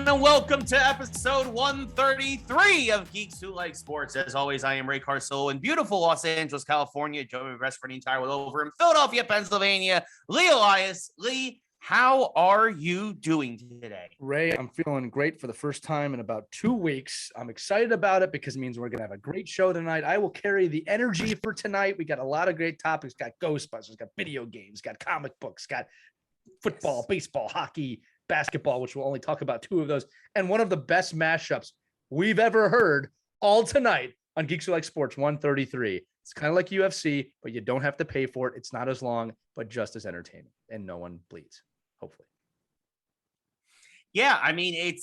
everyone, and welcome to episode 133 of Geeks Who Like Sports. As always, I am Ray Carso in beautiful Los Angeles, California. Joining me best for the entire world over in Philadelphia, Pennsylvania, Lee Elias. Lee, how are you doing today? Ray, I'm feeling great for the first time in about 2 weeks. I'm excited about it because it means we're going to have a great show tonight. I will carry the energy for tonight. We got a lot of great topics. Got Ghostbusters, got video games, got comic books, got football, baseball, hockey, basketball, which we'll only talk about 2 of those, and one of the best mashups we've ever heard all tonight on Geeks Who Like Sports 133. It's kind of like UFC, but you don't have to pay for it. It's not as long, but just as entertaining, and no one bleeds, hopefully. Yeah, I mean,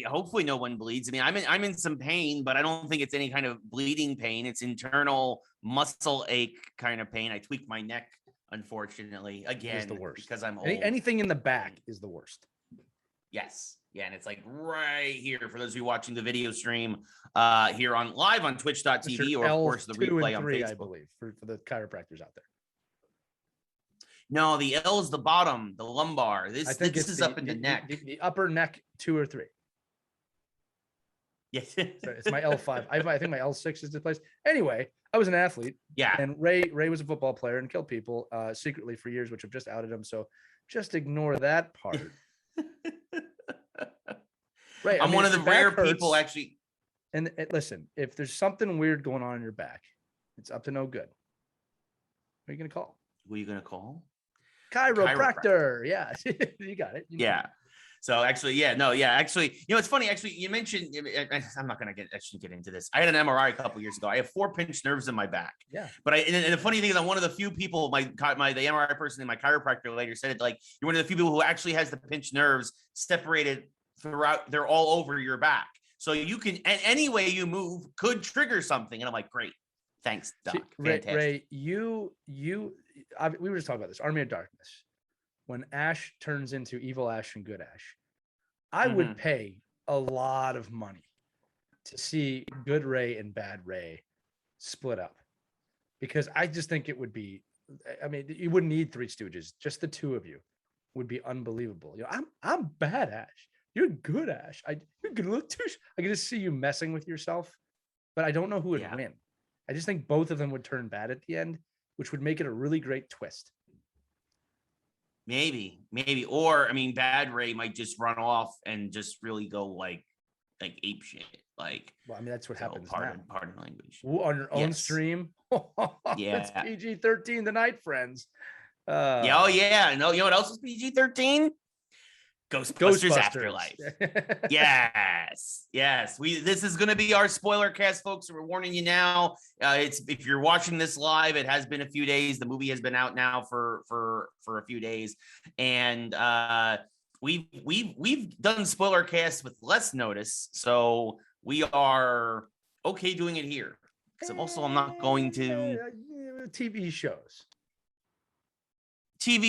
hopefully no one bleeds. I mean, I'm in some pain, but I don't think it's any kind of bleeding pain. It's internal muscle ache kind of pain. I tweaked my neck, unfortunately, again. It's the worst because I'm old. Anything in the back is the worst. Yes. Yeah. And it's like right here for those of you watching the video stream here on live on twitch.tv or of course the replay on Facebook. I believe for the chiropractors out there. No, the L is the bottom, the lumbar. This is up in the neck. The upper neck 2 or 3. Yes. Sorry, it's my L5. I think my L6 is displaced. Anyway, I was an athlete. Yeah. And Ray was a football player and killed people secretly for years, which have just outed him. So just ignore that part. Right. I'm one of the rare people actually. And listen, if there's something weird going on in your back, it's up to no good. Who are you going to call? Who are you going to call? Chiropractor. Yeah. You got it. Yeah. So actually, actually, it's funny. Actually, you mentioned, I'm not going to get into this. I had an MRI a couple years ago. I have 4 pinched nerves in my back. Yeah. But and the funny thing is I'm one of the few people, the MRI person and my chiropractor later said it, like, you're one of the few people who actually has the pinched nerves separated throughout. They're all over your back. So you can, any way you move could trigger something. And I'm like, great. Thanks, Doc. Fantastic. Ray, we were just talking about this, Army of Darkness. When Ash turns into evil Ash and good Ash, I would pay a lot of money to see good Ray and bad Ray split up, because I just think it would be, I mean, you wouldn't need 3 Stooges. Just the 2 of you would be unbelievable. I'm bad Ash. You're good Ash. You're good look too. I can just see you messing with yourself, but I don't know who would win. I just think both of them would turn bad at the end, which would make it a really great twist. Maybe, or I mean, bad Ray might just run off and just really go like ape shit. Like, well, I mean, that's what happens. Pardon language. On your own stream. Yeah, it's PG-13 tonight, friends. No, you know what else is PG-13? Ghostbusters Afterlife. Yes. This is going to be our Spoilercast, folks. We're warning you now. If you're watching this live, it has been a few days. The movie has been out now for a few days, and we've done Spoilercast with less notice, so we are okay doing it here. Because I'm not going to TV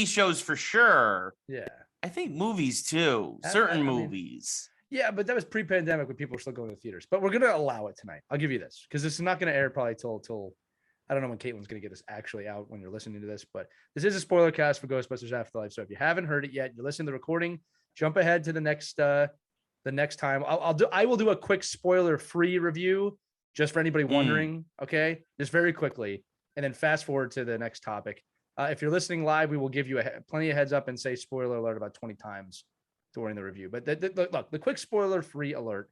shows for sure. Yeah. I think movies too. Certain movies. Yeah, but that was pre-pandemic when people were still going to theaters. But we're going to allow it tonight. I'll give you this, because this is not going to air probably till I don't know when Caitlin's going to get this actually out when you're listening to this. But this is a spoiler cast for Ghostbusters Afterlife. So if you haven't heard it yet, you're listening to the recording, jump ahead to the next time. I will do a quick spoiler-free review just for anybody wondering. Okay, just very quickly, and then fast forward to the next topic. If you're listening live, we will give you plenty of heads up and say spoiler alert about 20 times during the review. But look, the quick spoiler-free alert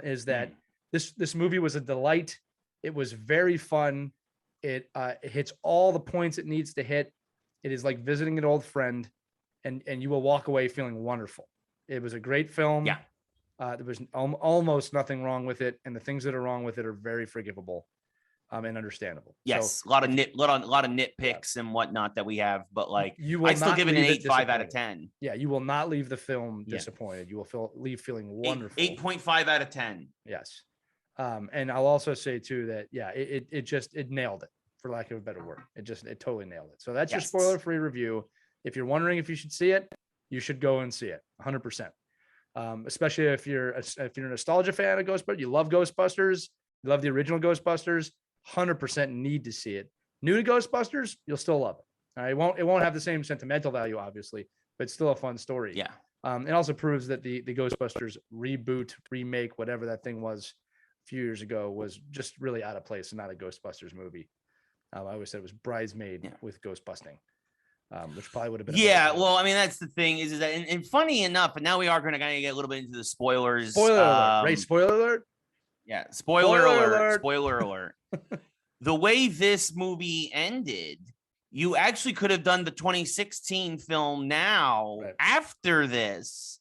is that this movie was a delight. It was very fun. It hits all the points it needs to hit. It is like visiting an old friend, and you will walk away feeling wonderful. It was a great film. Yeah. There was almost nothing wrong with it, and the things that are wrong with it are very forgivable. And understandable. Yes, so, a lot of nitpicks and whatnot that we have, but like I still give it an 8.5 out of 10. Yeah, you will not leave the film disappointed. You will leave feeling wonderful. 8.5 out of 10. Yes. And I'll also say too that it nailed it, for lack of a better word. It totally nailed it. So that's your spoiler-free review. If you're wondering if you should see it, you should go and see it 100%. Especially if you're a nostalgia fan of Ghostbusters, you love Ghostbusters, you love the original Ghostbusters. 100% need to see it. New to Ghostbusters, you'll still love it. All right, it won't have the same sentimental value, obviously, but it's still a fun story. Yeah. It also proves that the Ghostbusters reboot, remake, whatever that thing was a few years ago, was just really out of place and not a Ghostbusters movie. I always said it was Bridesmaid with Ghostbusting, which probably would have been. Yeah, well, I mean, that's the thing is that, and funny enough, and now we are going to kind of get a little bit into the spoilers. Spoiler alert, right? Spoiler alert. Yeah, spoiler alert. Spoiler alert. The way this movie ended, you actually could have done the 2016 film now after this.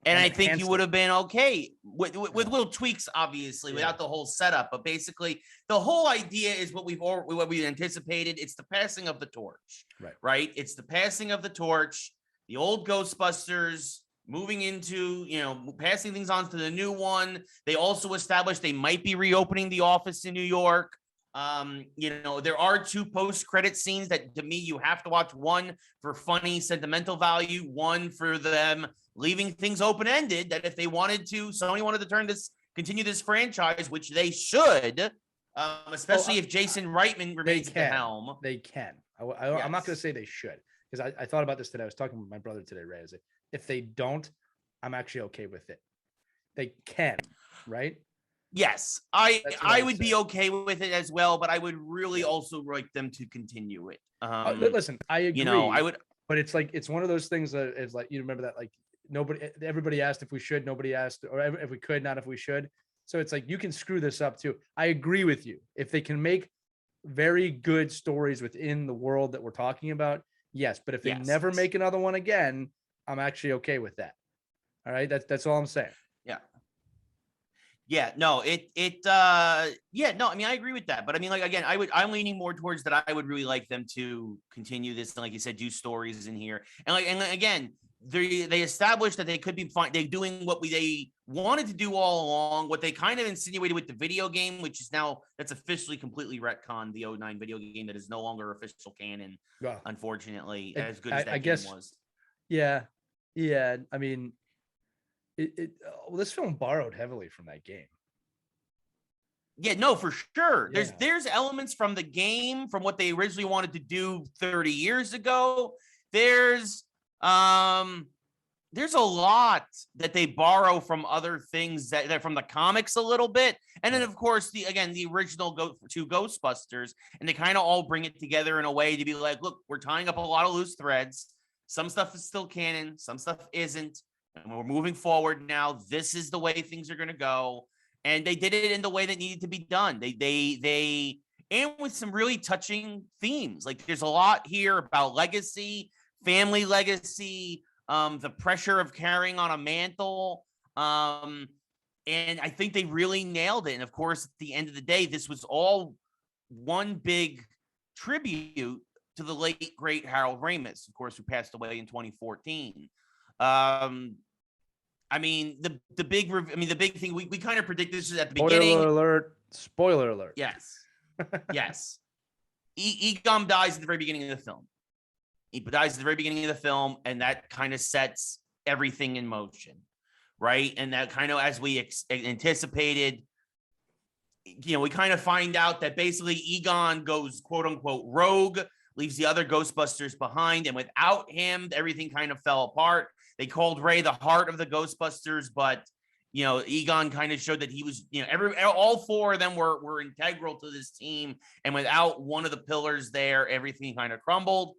And I think you would have been okay with little tweaks, obviously, without the whole setup. But basically, the whole idea is what we anticipated. It's the passing of the torch, right? It's the passing of the torch. The old Ghostbusters moving into, passing things on to the new one. They also established they might be reopening the office in New York. There are 2 post-credit scenes that, to me, you have to watch. One for funny, sentimental value. One for them leaving things open-ended, that if they wanted to, Sony wanted to continue this franchise, which they should, especially if Jason Reitman remains at the helm. They can. I'm not going to say they should, because I thought about this today. I was talking with my brother today, Ray. If they don't, I'm actually okay with it. They can, right? Yes, I would be okay with it as well, but I would really also like them to continue it. Listen, I agree. I would, but it's one of those things that is like, you remember that, like, everybody asked if we should, nobody asked, or if we could, not if we should. So it's like, you can screw this up too. I agree with you. If they can make very good stories within the world that we're talking about, yes. But if they never make another one again, I'm actually okay with that. All right. That's all I'm saying. Yeah, no, I mean, I agree with that. But I mean, like, again, I'm leaning more towards that. I would really like them to continue this. And like you said, do stories in here. And again, they established that they could be fine. They're doing what they wanted to do all along, what they kind of insinuated with the video game, which is now, that's officially completely retconned, the 09 video game that is no longer official canon, unfortunately, as good as that game was. Yeah. I mean, this film borrowed heavily from that game. Yeah, no, for sure. There's elements from the game, from what they originally wanted to do 30 years ago. There's a lot that they borrow from other things that from the comics a little bit. And then, of course, the original 2 Ghostbusters, and they kind of all bring it together in a way to be like, look, we're tying up a lot of loose threads. Some stuff is still canon, some stuff isn't. And we're moving forward now. This is the way things are going to go. And they did it in the way that needed to be done. They and with some really touching themes. Like, there's a lot here about legacy, family legacy, the pressure of carrying on a mantle. And I think they really nailed it. And of course, at the end of the day, this was all one big tribute to the late, great Harold Ramis, of course, who passed away in 2014. I mean, the big thing we kind of predicted this at the beginning. Spoiler alert. Yes. Egon dies at the very beginning of the film. He dies at the very beginning of the film, and that kind of sets everything in motion, right? And that kind of, as we anticipated, we kind of find out that basically Egon goes, quote unquote, rogue, leaves the other Ghostbusters behind, and without him, everything kind of fell apart. They called Ray the heart of the Ghostbusters, but Egon kind of showed that he was, all 4 of them were integral to this team, and without one of the pillars there, everything kind of crumbled.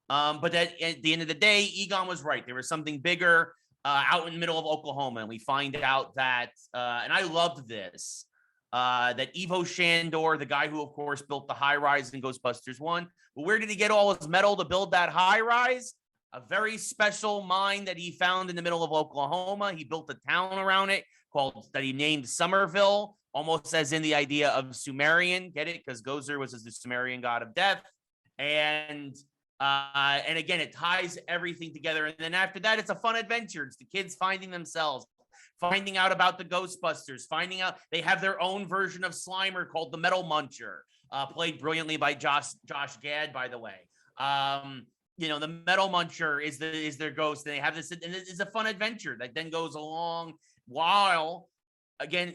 But at the end of the day, Egon was right. There was something bigger out in the middle of Oklahoma, and we find out that, and I loved this, that Ivo Shandor, the guy who, of course, built the high-rise in Ghostbusters 1, but where did he get all his metal to build that high-rise? A very special mine that he found in the middle of Oklahoma. He built a town around it that he named Somerville, almost as in the idea of Sumerian. Get it? Because Gozer was the Sumerian god of death. And again, it ties everything together. And then after that, it's a fun adventure. It's the kids finding themselves, finding out about the Ghostbusters, finding out they have their own version of Slimer called the Metal Muncher, played brilliantly by Josh Gad, by the way. The Metal Muncher is their ghost, and they have this, and it's a fun adventure that then goes along while, again,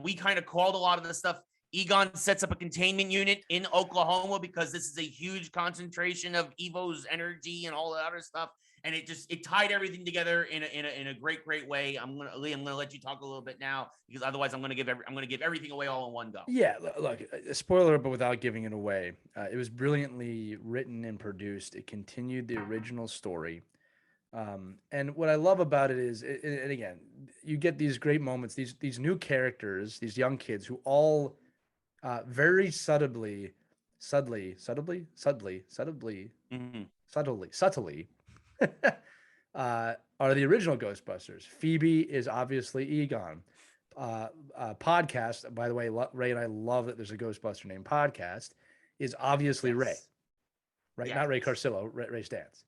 we kind of called a lot of the stuff. Egon sets up a containment unit in Oklahoma because this is a huge concentration of Evo's energy and all the other stuff. and it tied everything together in a great way. Lee, I'm gonna let you talk a little bit now, because otherwise I'm gonna give everything away all in one go. Yeah, look, a spoiler, but without giving it away. It was brilliantly written and produced. It continued the original story. And what I love about it is, and again, you get these great moments, these new characters, these young kids who all very subtly are the original Ghostbusters. Phoebe is obviously Egon. Podcast, by the way, Ray and I love that there's a Ghostbuster named Podcast, is obviously Ray, right? Yes. Not Ray Carcillo, Ray Stantz,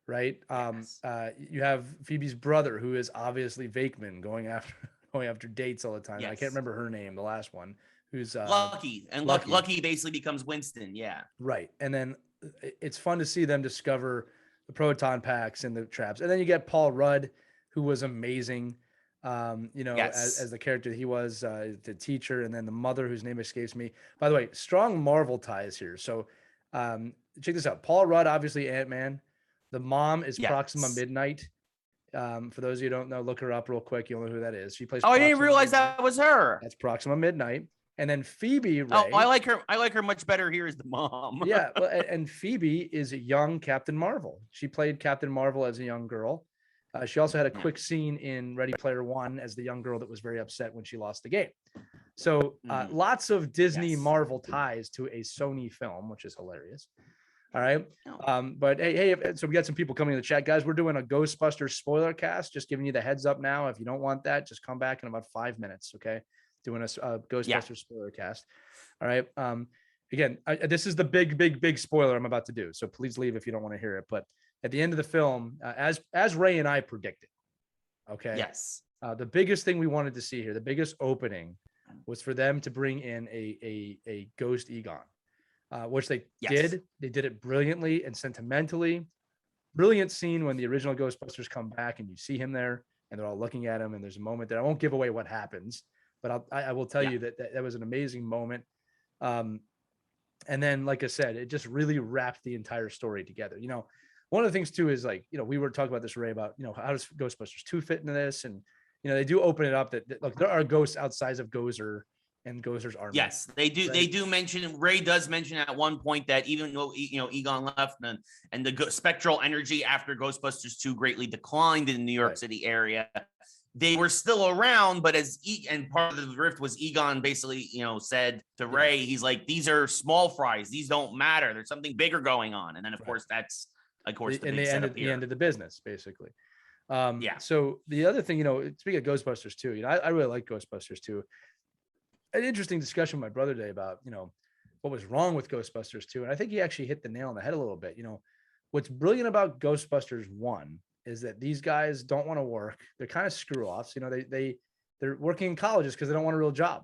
right? Yes. You have Phoebe's brother, who is obviously Vakeman, going after dates all the time. Yes. I can't remember her name, the last one, who's Lucky, and Lucky basically becomes Winston. Yeah, right. And then it's fun to see them discover the proton packs and the traps, and then you get Paul Rudd, who was amazing. As the character he was, the teacher, and then the mother, whose name escapes me. By the way, strong Marvel ties here. So check this out. Paul Rudd, obviously Ant-Man. The mom is Proxima Midnight. For those of you who don't know, look her up real quick. You'll know who that is. She plays. I didn't realize that was her. That's Proxima Midnight. And then Phoebe Ray. Oh, I like her much better here as the mom. Yeah, well, and Phoebe is a young Captain Marvel. She played Captain Marvel as a young girl. She also had a quick scene in Ready Player One as the young girl that was very upset when she lost the game. So lots of Disney Marvel ties to a Sony film, which is hilarious. All right. But hey, so we got some people coming in the chat, guys. We're doing a Ghostbusters spoiler cast. Just giving you the heads up now. If you don't want that, just come back in about 5 minutes. Okay. Doing a Ghostbusters spoiler cast. All right. Again, this is the big spoiler I'm about to do. So please leave if you don't want to hear it. But at the end of the film, as Ray and I predicted, okay. Yes. The biggest thing we wanted to see here, the biggest opening, was for them to bring in a ghost Egon, which they did. They did it brilliantly and sentimentally. Brilliant scene when the original Ghostbusters come back and you see him there and they're all looking at him, and there's a moment there. I won't give away what happens, but I will tell you that was an amazing moment. And then, like I said, it just really wrapped the entire story together. One of the things too is, like, we were talking about this, Ray, about, how does Ghostbusters 2 fit into this? And, they do open it up that look, there are ghosts outside of Gozer and Gozer's army. Yes, they do. Right? They do mention, Ray does mention at one point that even though, Egon left and the spectral energy after Ghostbusters 2 greatly declined in the New York City area, they were still around, but and part of the rift was Egon basically, said to Ray, he's like, these are small fries. These don't matter. There's something bigger going on. And then, of course, that's, the end of the business, basically. So the other thing, speaking of Ghostbusters 2, I really like Ghostbusters 2. An interesting discussion with my brother today about, what was wrong with Ghostbusters 2. And I think he actually hit the nail on the head a little bit. What's brilliant about Ghostbusters 1 is that these guys don't want to work. They're kind of screw-offs. They're working in colleges because they don't want a real job.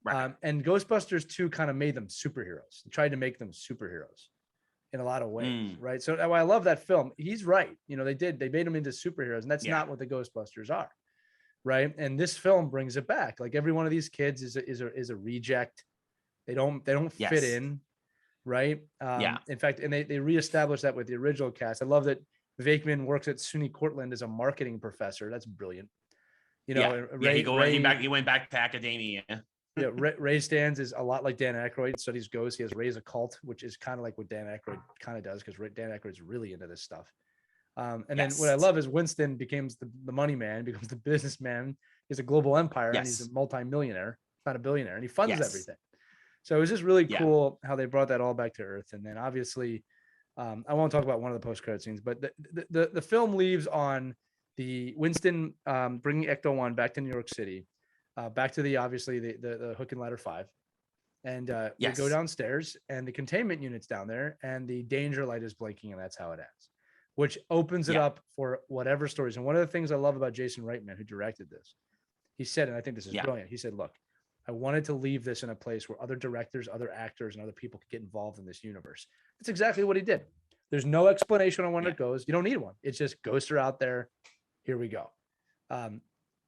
Right. And Ghostbusters 2 kind of made them superheroes. They tried to make them superheroes in a lot of ways, right? So I love that film. He's right. They made them into superheroes, and that's not what the Ghostbusters are, right? And this film brings it back. Like, every one of these kids is a reject. They don't fit in, right? In fact, and they reestablished that with the original cast. I love that Vakeman works at SUNY Cortland as a marketing professor. That's brilliant. He went back to academia. Ray Stantz is a lot like Dan Aykroyd, studies ghosts. He has Ray's Occult, which is kind of like what Dan Aykroyd kind of does, because Dan Aykroyd's really into this stuff. And then what I love is Winston becomes the money man, becomes the businessman. He's a global empire, and he's a multi-millionaire, not a billionaire, and he funds everything. So it was just really cool how they brought that all back to earth. And then obviously, I won't talk about one of the post-credit scenes, but the film leaves on the Winston bringing Ecto-1 back to New York City. Back to the hook and ladder 5, and they go downstairs, and the containment unit's down there, and the danger light is blinking, and that's how it ends, which opens it up for whatever stories. And one of the things I love about Jason Reitman, who directed this, he said, and I think this is brilliant, he said, look, I wanted to leave this in a place where other directors, other actors, and other people could get involved in this universe. That's exactly what he did. There's no explanation on when it goes. You don't need one. It's just ghosts are out there. Here we go.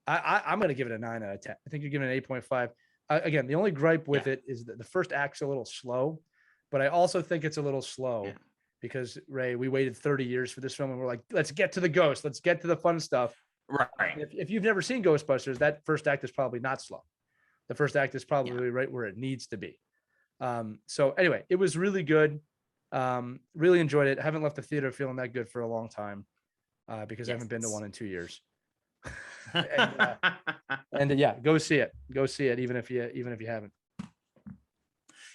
I'm going to give it a 9 out of 10. I think you're giving it an 8.5. Again, the only gripe with it is that the first act's a little slow, but I also think it's a little slow because Ray, we waited 30 years for this film, and we're like, let's get to the ghost, let's get to the fun stuff. Right. If you've never seen Ghostbusters, that first act is probably not slow. The first act is probably right where it needs to be. So anyway, it was really good. Really enjoyed it. Haven't left the theater feeling that good for a long time, because I haven't been to one in 2 years. and yeah, go see it. Go see it, even if you haven't.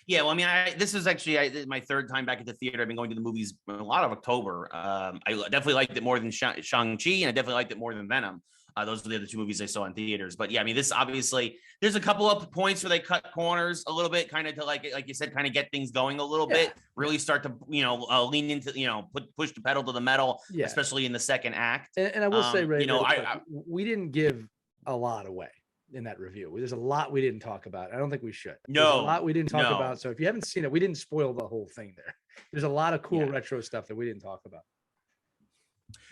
Yeah, well, I mean, this is actually my third time back at the theater. I've been going to the movies a lot of October. I definitely liked it more than Shang-Chi, and I definitely liked it more than Venom. Those are the other two movies I saw in theaters. But yeah, I mean, this obviously, there's a couple of points where they cut corners a little bit, kind of to like you said, kind of get things going a little bit, really start to, lean into, push the pedal to the metal, especially in the second act. And I will say, Ray, we didn't give a lot away in that review. There's a lot we didn't talk about. I don't think we should. There's a lot we didn't talk about. So if you haven't seen it, we didn't spoil the whole thing there. There's a lot of cool retro stuff that we didn't talk about.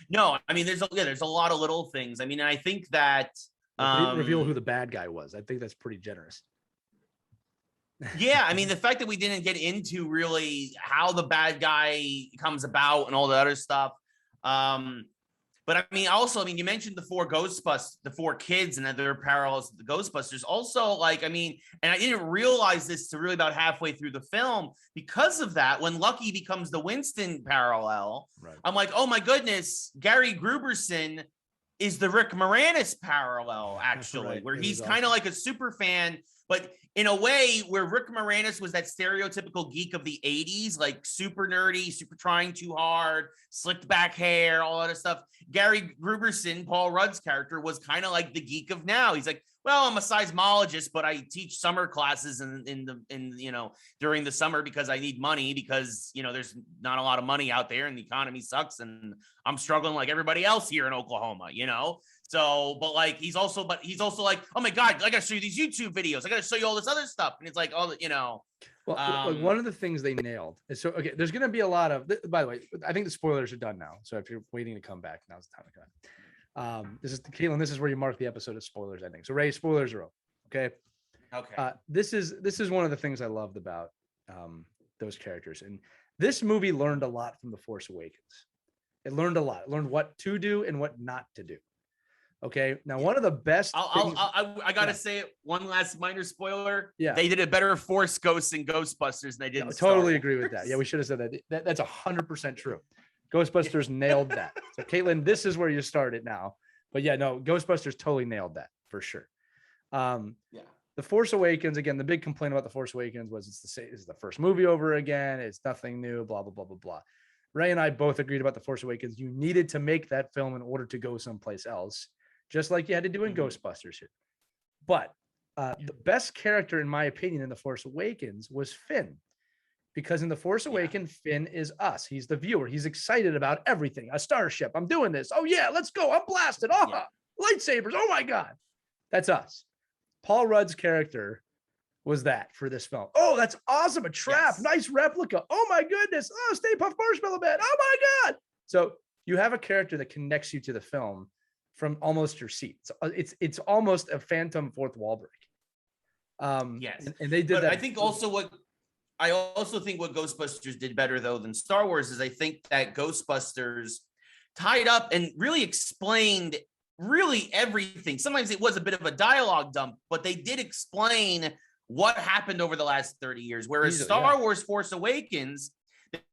No, I mean, there's a lot of little things. I mean, I think that we didn't reveal who the bad guy was. I think that's pretty generous. Yeah, I mean, the fact that we didn't get into really how the bad guy comes about and all the other stuff. But I mean, also, you mentioned the four kids and their parallels to the Ghostbusters. Also, and I didn't realize this till really about halfway through the film. Because of that, when Lucky becomes the Winston parallel, I'm like, oh my goodness, Gary Gruberson is the Rick Moranis parallel, actually, where he's kind of like a super fan, but in a way where Rick Moranis was that stereotypical geek of the 80s, like super nerdy, super trying too hard, slicked back hair, all that stuff. Gary Gruberson, Paul Rudd's character, was kind of like the geek of now. He's like, well, I'm a seismologist, but I teach summer classes during the summer because I need money, because there's not a lot of money out there and the economy sucks and I'm struggling like everybody else here in Oklahoma, So, but he's also like, oh my God, I gotta show you these YouTube videos. I gotta show you all this other stuff. And it's like, Well, one of the things they nailed is, so, okay, there's going to be a lot of, by the way, I think the spoilers are done now. So if you're waiting to come back, now's the time to come back. Caitlin, this is where you mark the episode of spoilers ending. So Ray, spoilers are over. Okay. This is one of the things I loved about those characters. And this movie learned a lot from The Force Awakens. It learned a lot. It learned what to do and what not to do. Okay. Now, one of the best. I gotta say it. One last minor spoiler. Yeah. They did a better Force Ghosts in Ghostbusters than they did. I totally agree with that. Yeah, we should have said that. That's 100% true. Ghostbusters nailed that. So, Caitlin, this is where you started now. But yeah, no, Ghostbusters totally nailed that for sure. The Force Awakens, again, the big complaint about The Force Awakens was it's the first movie over again. It's nothing new. Blah blah blah blah blah. Ray and I both agreed about The Force Awakens. You needed to make that film in order to go someplace else, just like you had to do in Ghostbusters here. But the best character, in my opinion, in The Force Awakens was Finn. Because in The Force Awakens, Finn is us. He's the viewer. He's excited about everything. A starship. I'm doing this. Oh, yeah, let's go. I'm blasted. Lightsabers. Oh, my God. That's us. Paul Rudd's character was that for this film. Oh, that's awesome. A trap. Yes. Nice replica. Oh, my goodness. Oh, Stay Puft Marshmallow Man. Oh, my God. So you have a character that connects you to the film from almost your seat. So it's almost a phantom fourth wall break. Yes. And they did that. I also think what Ghostbusters did better, though, than Star Wars is I think that Ghostbusters tied up and really explained really everything. Sometimes it was a bit of a dialogue dump, but they did explain what happened over the last 30 years. Whereas Star Wars Force Awakens,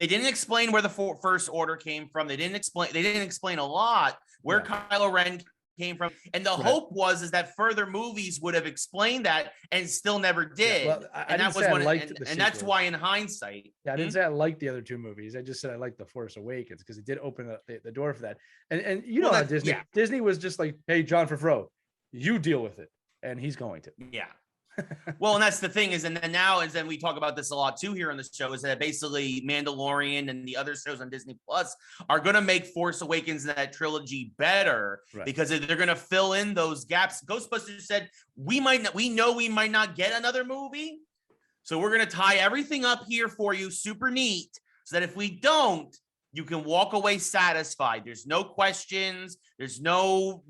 they didn't explain where the First Order came from. They didn't explain a lot where Kylo Ren came from. And the hope was that further movies would have explained that and still never did. Yeah, well, that's why in hindsight. Yeah, I didn't say I liked the other two movies. I just said I liked The Force Awakens because it did open the door for that. And how Disney was just like, hey, Jon Favreau, you deal with it. And he's going to. Yeah. Well, and that's the thing is, and then we talk about this a lot too here on the show, is that basically Mandalorian and the other shows on Disney Plus are going to make Force Awakens and that trilogy better because they're going to fill in those gaps. Ghostbusters said we know we might not get another movie, so we're going to tie everything up here for you, super neat, so that if we don't, you can walk away satisfied. There's no questions. There's no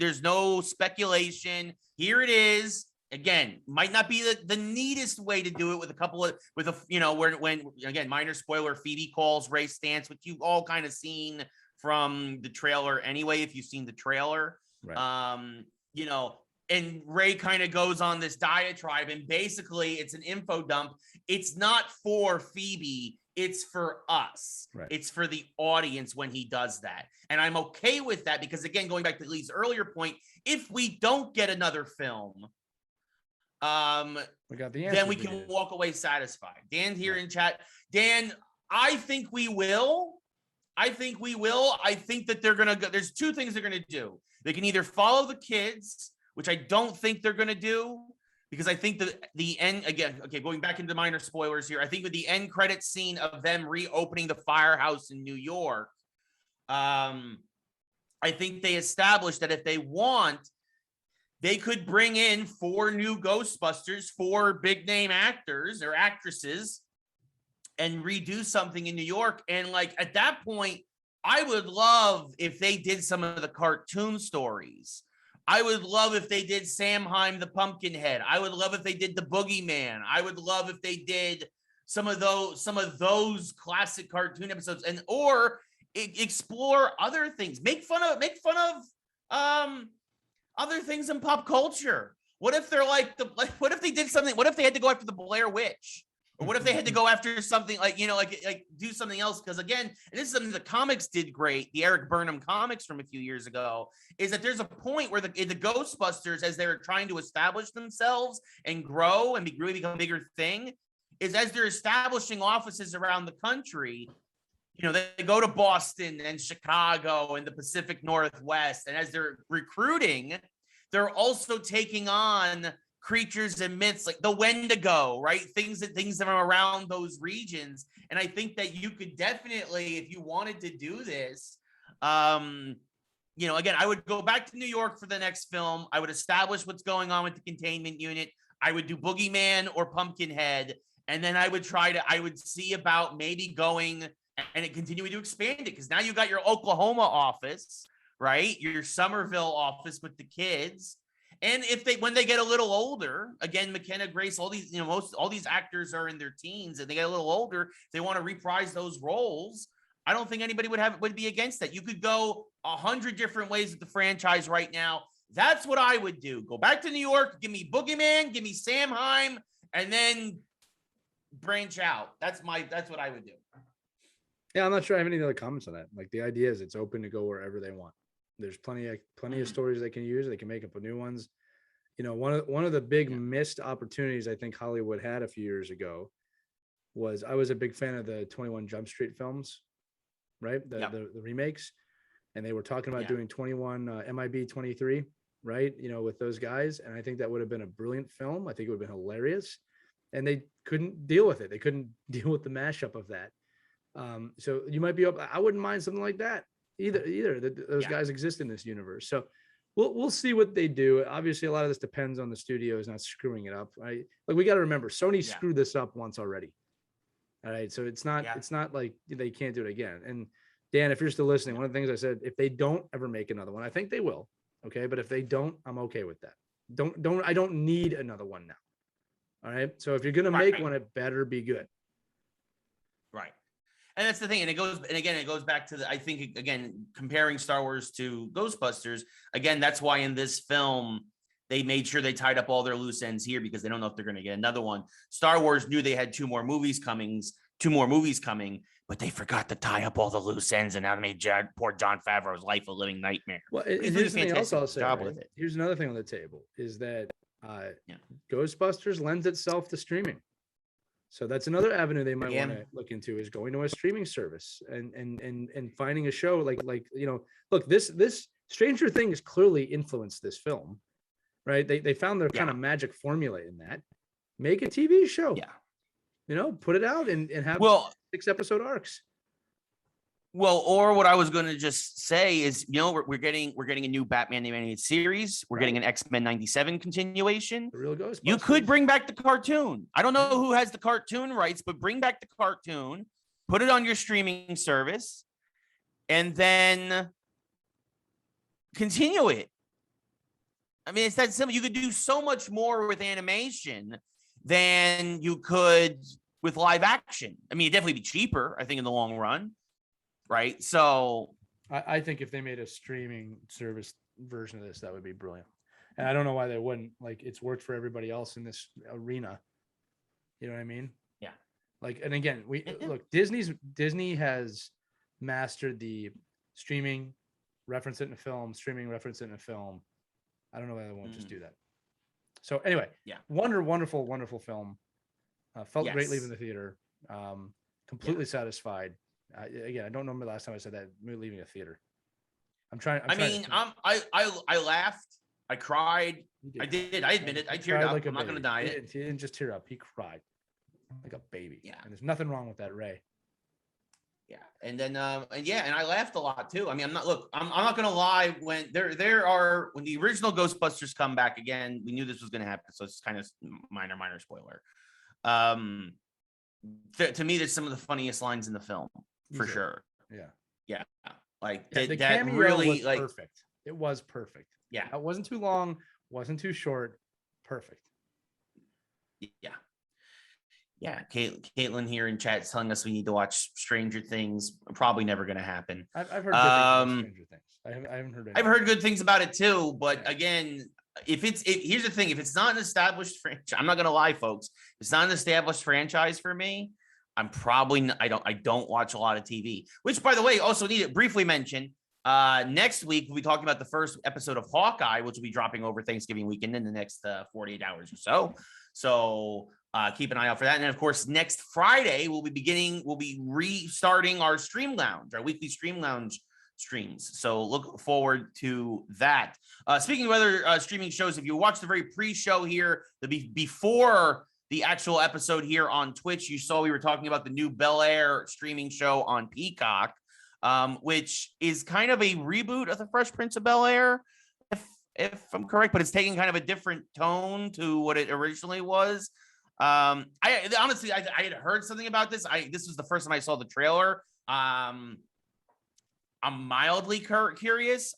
speculation. Here it is. again, might not be the neatest way to do it with a couple of, when again, minor spoiler, Phoebe calls Ray stance, which you've all kind of seen from the trailer anyway, if you've seen the trailer. Right. And Ray kind of goes on this diatribe, and basically it's an info dump. It's not for Phoebe, it's for us. Right. It's for the audience when he does that. And I'm okay with that because, again, going back to Lee's earlier point, if we don't get another film, we got the answer, then we can walk away satisfied. Dan here in chat. Dan, I think we will. I think that they're going to go. There's two things they're going to do. They can either follow the kids, which I don't think they're going to do, because I think that the end, again, okay, going back into minor spoilers here, I think with the end credit scene of them reopening the firehouse in New York, I think they established that if they want, they could bring in 4 new Ghostbusters, 4 big name actors or actresses, and redo something in New York. And like at that point, I would love if they did some of the cartoon stories. I would love if they did Samhain the Pumpkinhead. I would love if they did the Boogeyman. I would love if they did some of those classic cartoon episodes, and or explore other things. Make fun of other things in pop culture. What if they're what if they did something? What if they had to go after the Blair Witch? Or what if they had to go after something like do something else? Because again, and this is something the comics did great, the Eric Burnham comics from a few years ago, is that there's a point where the Ghostbusters, as they're trying to establish themselves and grow and really become a bigger thing, is as they're establishing offices around the country, they go to Boston and Chicago and the Pacific Northwest. And as they're recruiting, they're also taking on creatures and myths like the Wendigo, right? Things that are around those regions. And I think that you could definitely, if you wanted to do this, again, I would go back to New York for the next film. I would establish what's going on with the containment unit. I would do Boogeyman or Pumpkinhead. And then I would see about maybe going and continuing to expand it. Because now you got your Oklahoma office, right? Your Somerville office with the kids. And when they get a little older, again, McKenna Grace, all these, all these actors are in their teens, and they get a little older, they want to reprise those roles. I don't think anybody would be against that. You could go 100 different ways with the franchise right now. That's what I would do. Go back to New York, give me Boogeyman, give me Samhain, and then branch out. That's what I would do. Yeah, I'm not sure I have any other comments on that. Like, the idea is it's open to go wherever they want. There's plenty of stories they can use. They can make up new ones. One of the big missed opportunities I think Hollywood had a few years ago was, I was a big fan of the 21 Jump Street films, right? The remakes, and they were talking about doing 21 MIB 23, right? With those guys, and I think that would have been a brilliant film. I think it would have been hilarious, and they couldn't deal with it. They couldn't deal with the mashup of that. So you might be up. I wouldn't mind something like that. Either those guys exist in this universe. So we'll see what they do. Obviously, a lot of this depends on the studios not screwing it up. Right? Like, we got to remember, Sony screwed this up once already. All right. So it's not like they can't do it again. And Dan, if you're still listening, one of the things I said, if they don't ever make another one, I think they will. Okay. But if they don't, I'm okay with that. I don't need another one now. All right. So if you're going to make one, it better be good. Right. And that's the thing. And it goes back to I think, again, comparing Star Wars to Ghostbusters, again, that's why in this film, they made sure they tied up all their loose ends here, because they don't know if they're going to get another one. Star Wars knew they had two more movies coming, but they forgot to tie up all the loose ends, and now they made poor Jon Favreau's life a living nightmare. Well, here's something else I'll say. Right? Here's another thing on the table is that Ghostbusters lends itself to streaming. So that's another avenue they might want to look into, is going to a streaming service and finding a show like look, this Stranger Things clearly influenced this film, right? They found their kind of magic formula in that. Make a TV show. Yeah. Put it out and have 6-episode arcs. Well, or what I was going to just say is, we're getting a new Batman animated series. We're getting an X-Men 97 continuation. The real Ghostbusters. You could bring back the cartoon. I don't know who has the cartoon rights, but bring back the cartoon, put it on your streaming service, and then continue it. I mean, it's that simple. You could do so much more with animation than you could with live action. I mean, it'd definitely be cheaper, I think, in the long run, right? So I think if they made a streaming service version of this, that would be brilliant. And I don't know why they wouldn't. Like, it's worked for everybody else in this arena. You know what I mean? Yeah. Like, and again, look, Disney has mastered the streaming, reference it in a film, streaming, reference it in a film. I don't know why they won't just do that. So anyway, yeah, wonderful film. Felt great leaving the theater. Completely satisfied. Again, I don't remember the last time I said that, leaving a theater. I laughed. I cried. I did. I admit it. I teared up. I'm not going to deny it. He didn't just tear up. He cried like a baby. Yeah. And there's nothing wrong with that, Ray. Yeah. And then, and I laughed a lot too. I mean, I'm not going to lie. When when the original Ghostbusters come back again, we knew this was going to happen. So it's kind of minor spoiler. To me, there's some of the funniest lines in the film for sure. Yeah. Yeah. Like the that really was perfect. It was perfect. Yeah. It wasn't too long, wasn't too short. Perfect. Yeah. Yeah. Caitlin here in chat telling us we need to watch Stranger Things. Probably never going to happen. I've heard good things about Stranger Things. I haven't heard anything. I've heard good things about it too, but again, here's the thing, if it's not an established franchise, I'm not going to lie, folks. If it's not an established franchise for me, I'm probably I don't watch a lot of TV, which, by the way, also need to briefly mention, next week we'll be talking about the first episode of Hawkeye, which will be dropping over Thanksgiving weekend in the next 48 hours or so. So keep an eye out for that. And then, of course, next Friday we'll be restarting our Stream Lounge, our weekly Stream Lounge streams. So look forward to that. Speaking of other streaming shows, if you watched the very pre-show here, before the actual episode here on Twitch, you saw we were talking about the new Bel Air streaming show on Peacock, which is kind of a reboot of the Fresh Prince of Bel Air, if I'm correct, but it's taking kind of a different tone to what it originally was. I honestly had heard something about this. This was the first time I saw the trailer. I'm mildly curious.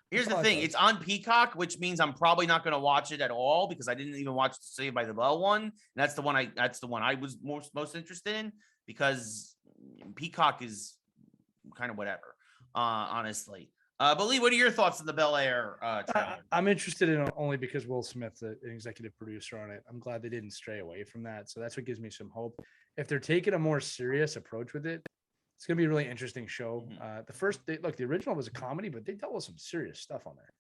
Here's the thing. It's on Peacock, which means I'm probably not going to watch it at all because I didn't even watch the Saved by the Bell one. And that's the one I was most interested in, because Peacock is kind of whatever, honestly. But Lee, what are your thoughts on the Bel Air trailer? I'm interested in it only because Will Smith's an executive producer on it. I'm glad they didn't stray away from that. So that's what gives me some hope. If they're taking a more serious approach with it, it's going to be a really interesting show. The original was a comedy, but they dealt with some serious stuff on there.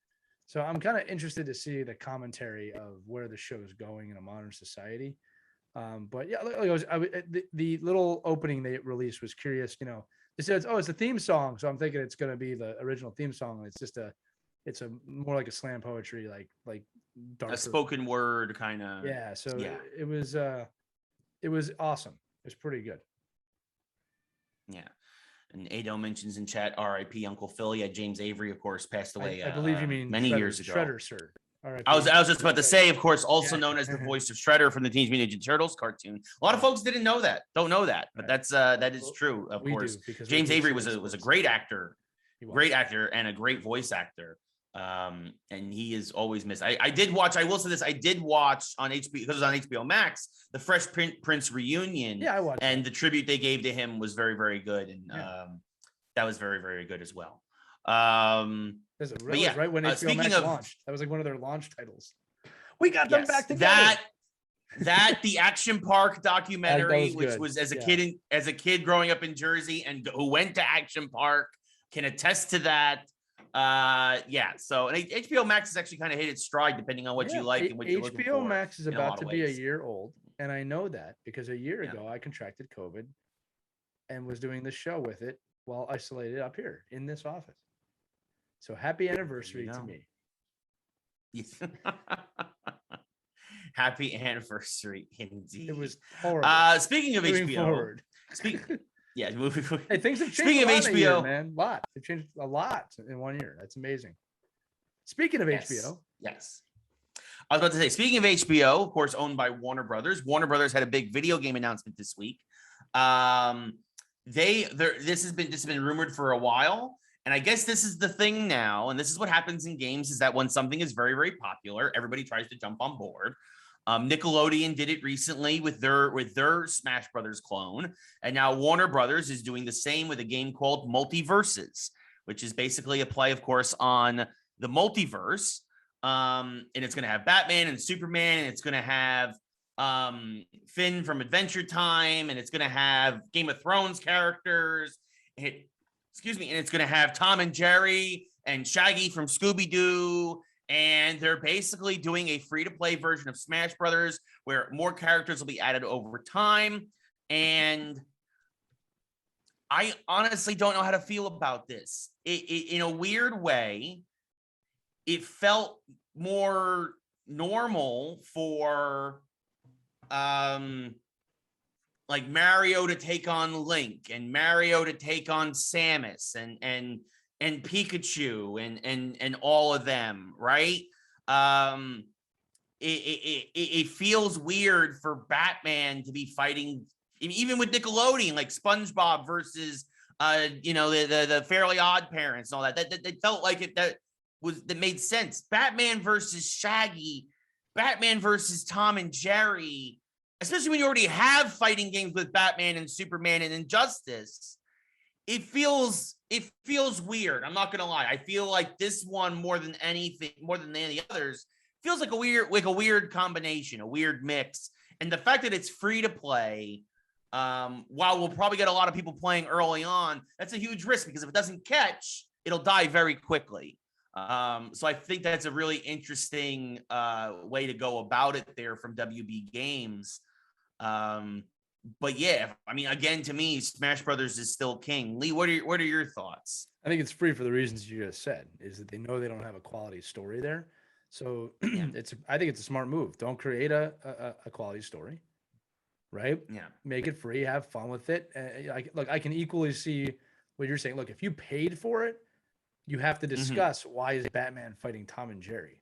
So I'm kind of interested to see the commentary of where the show is going in a modern society. But yeah, the little opening they released was curious. You know, they said, it's a theme song. So I'm thinking it's going to be the original theme song. It's just it's a more like a slam poetry, like darker, a spoken word kind of. Yeah. So yeah. It was awesome. It was pretty good. Yeah. And Ado mentions in chat, R.I.P. Uncle Phil. Yeah, James Avery, of course, passed away. I believe you mean many years ago. Shredder, sir. I was just about to say, of course, also known as the voice of Shredder from the Teenage Mutant Ninja Turtles cartoon. A lot of folks don't know that, but that is true. Of course, James Avery was a great actor, and a great voice actor. And he is always missed. I will say this. I did watch on HBO, because it was on HBO Max, the Fresh Prince reunion. Yeah, I watched. And the tribute they gave to him was very, very good. And that was very, very good as well. Right when HBO Max launched. That was like one of their launch titles. We got them back together. That the Action Park documentary, which was as a kid growing up in Jersey and who went to Action Park, can attest to that. So and HBO Max has actually kind of hit its stride depending on what you like and what you're looking for. HBO Max is about to be a year old, and I know that because a year ago I contracted COVID and was doing the show with it while isolated up here in this office. So happy anniversary to me. Happy anniversary indeed. It was horrible. Speaking of moving HBO, forward. Moving forward. Hey, things have changed. Speaking of HBO, year, man, they've changed a lot in 1 year. That's amazing. Speaking of HBO, yes, I was about to say. Speaking of HBO, of course, owned by Warner Brothers. Warner Brothers had a big video game announcement this week. This has been rumored for a while, And I guess this is the thing now, and this is what happens in games, is that when something is very, very popular, everybody tries to jump on board. Nickelodeon did it recently with their Smash Brothers clone, and now Warner Brothers is doing the same with a game called MultiVersus, which is basically a play, of course, on the multiverse. And it's going to have Batman and Superman, and it's going to have Finn from Adventure Time, and it's going to have Game of Thrones characters. And it's going to have Tom and Jerry and Shaggy from Scooby-Doo. And they're basically doing a free-to-play version of Smash Brothers where more characters will be added over time. And I honestly don't know how to feel about this. In a weird way, it felt more normal for like Mario to take on Link and Mario to take on Samus and Pikachu and all of them, right? It feels weird for Batman to be fighting, even with Nickelodeon, like SpongeBob versus the Fairly Odd Parents and all that. That felt like that made sense. Batman versus Shaggy, Batman versus Tom and Jerry, especially when you already have fighting games with Batman and Superman and Injustice. It feels weird. I'm not gonna lie. I feel like this one more than any others feels like a weird combination, a weird mix. And the fact that it's free to play, while we'll probably get a lot of people playing early on, that's a huge risk because if it doesn't catch, it'll die very quickly. So I think that's a really interesting way to go about it there from WB Games. But yeah, I mean, again, to me, Smash Brothers is still king. Lee, what are your thoughts? I think it's free for the reasons you just said, is that they know they don't have a quality story there. So I think it's a smart move. Don't create a quality story, right? Yeah. Make it free, have fun with it. I can equally see what you're saying. Look, if you paid for it, you have to discuss why is Batman fighting Tom and Jerry.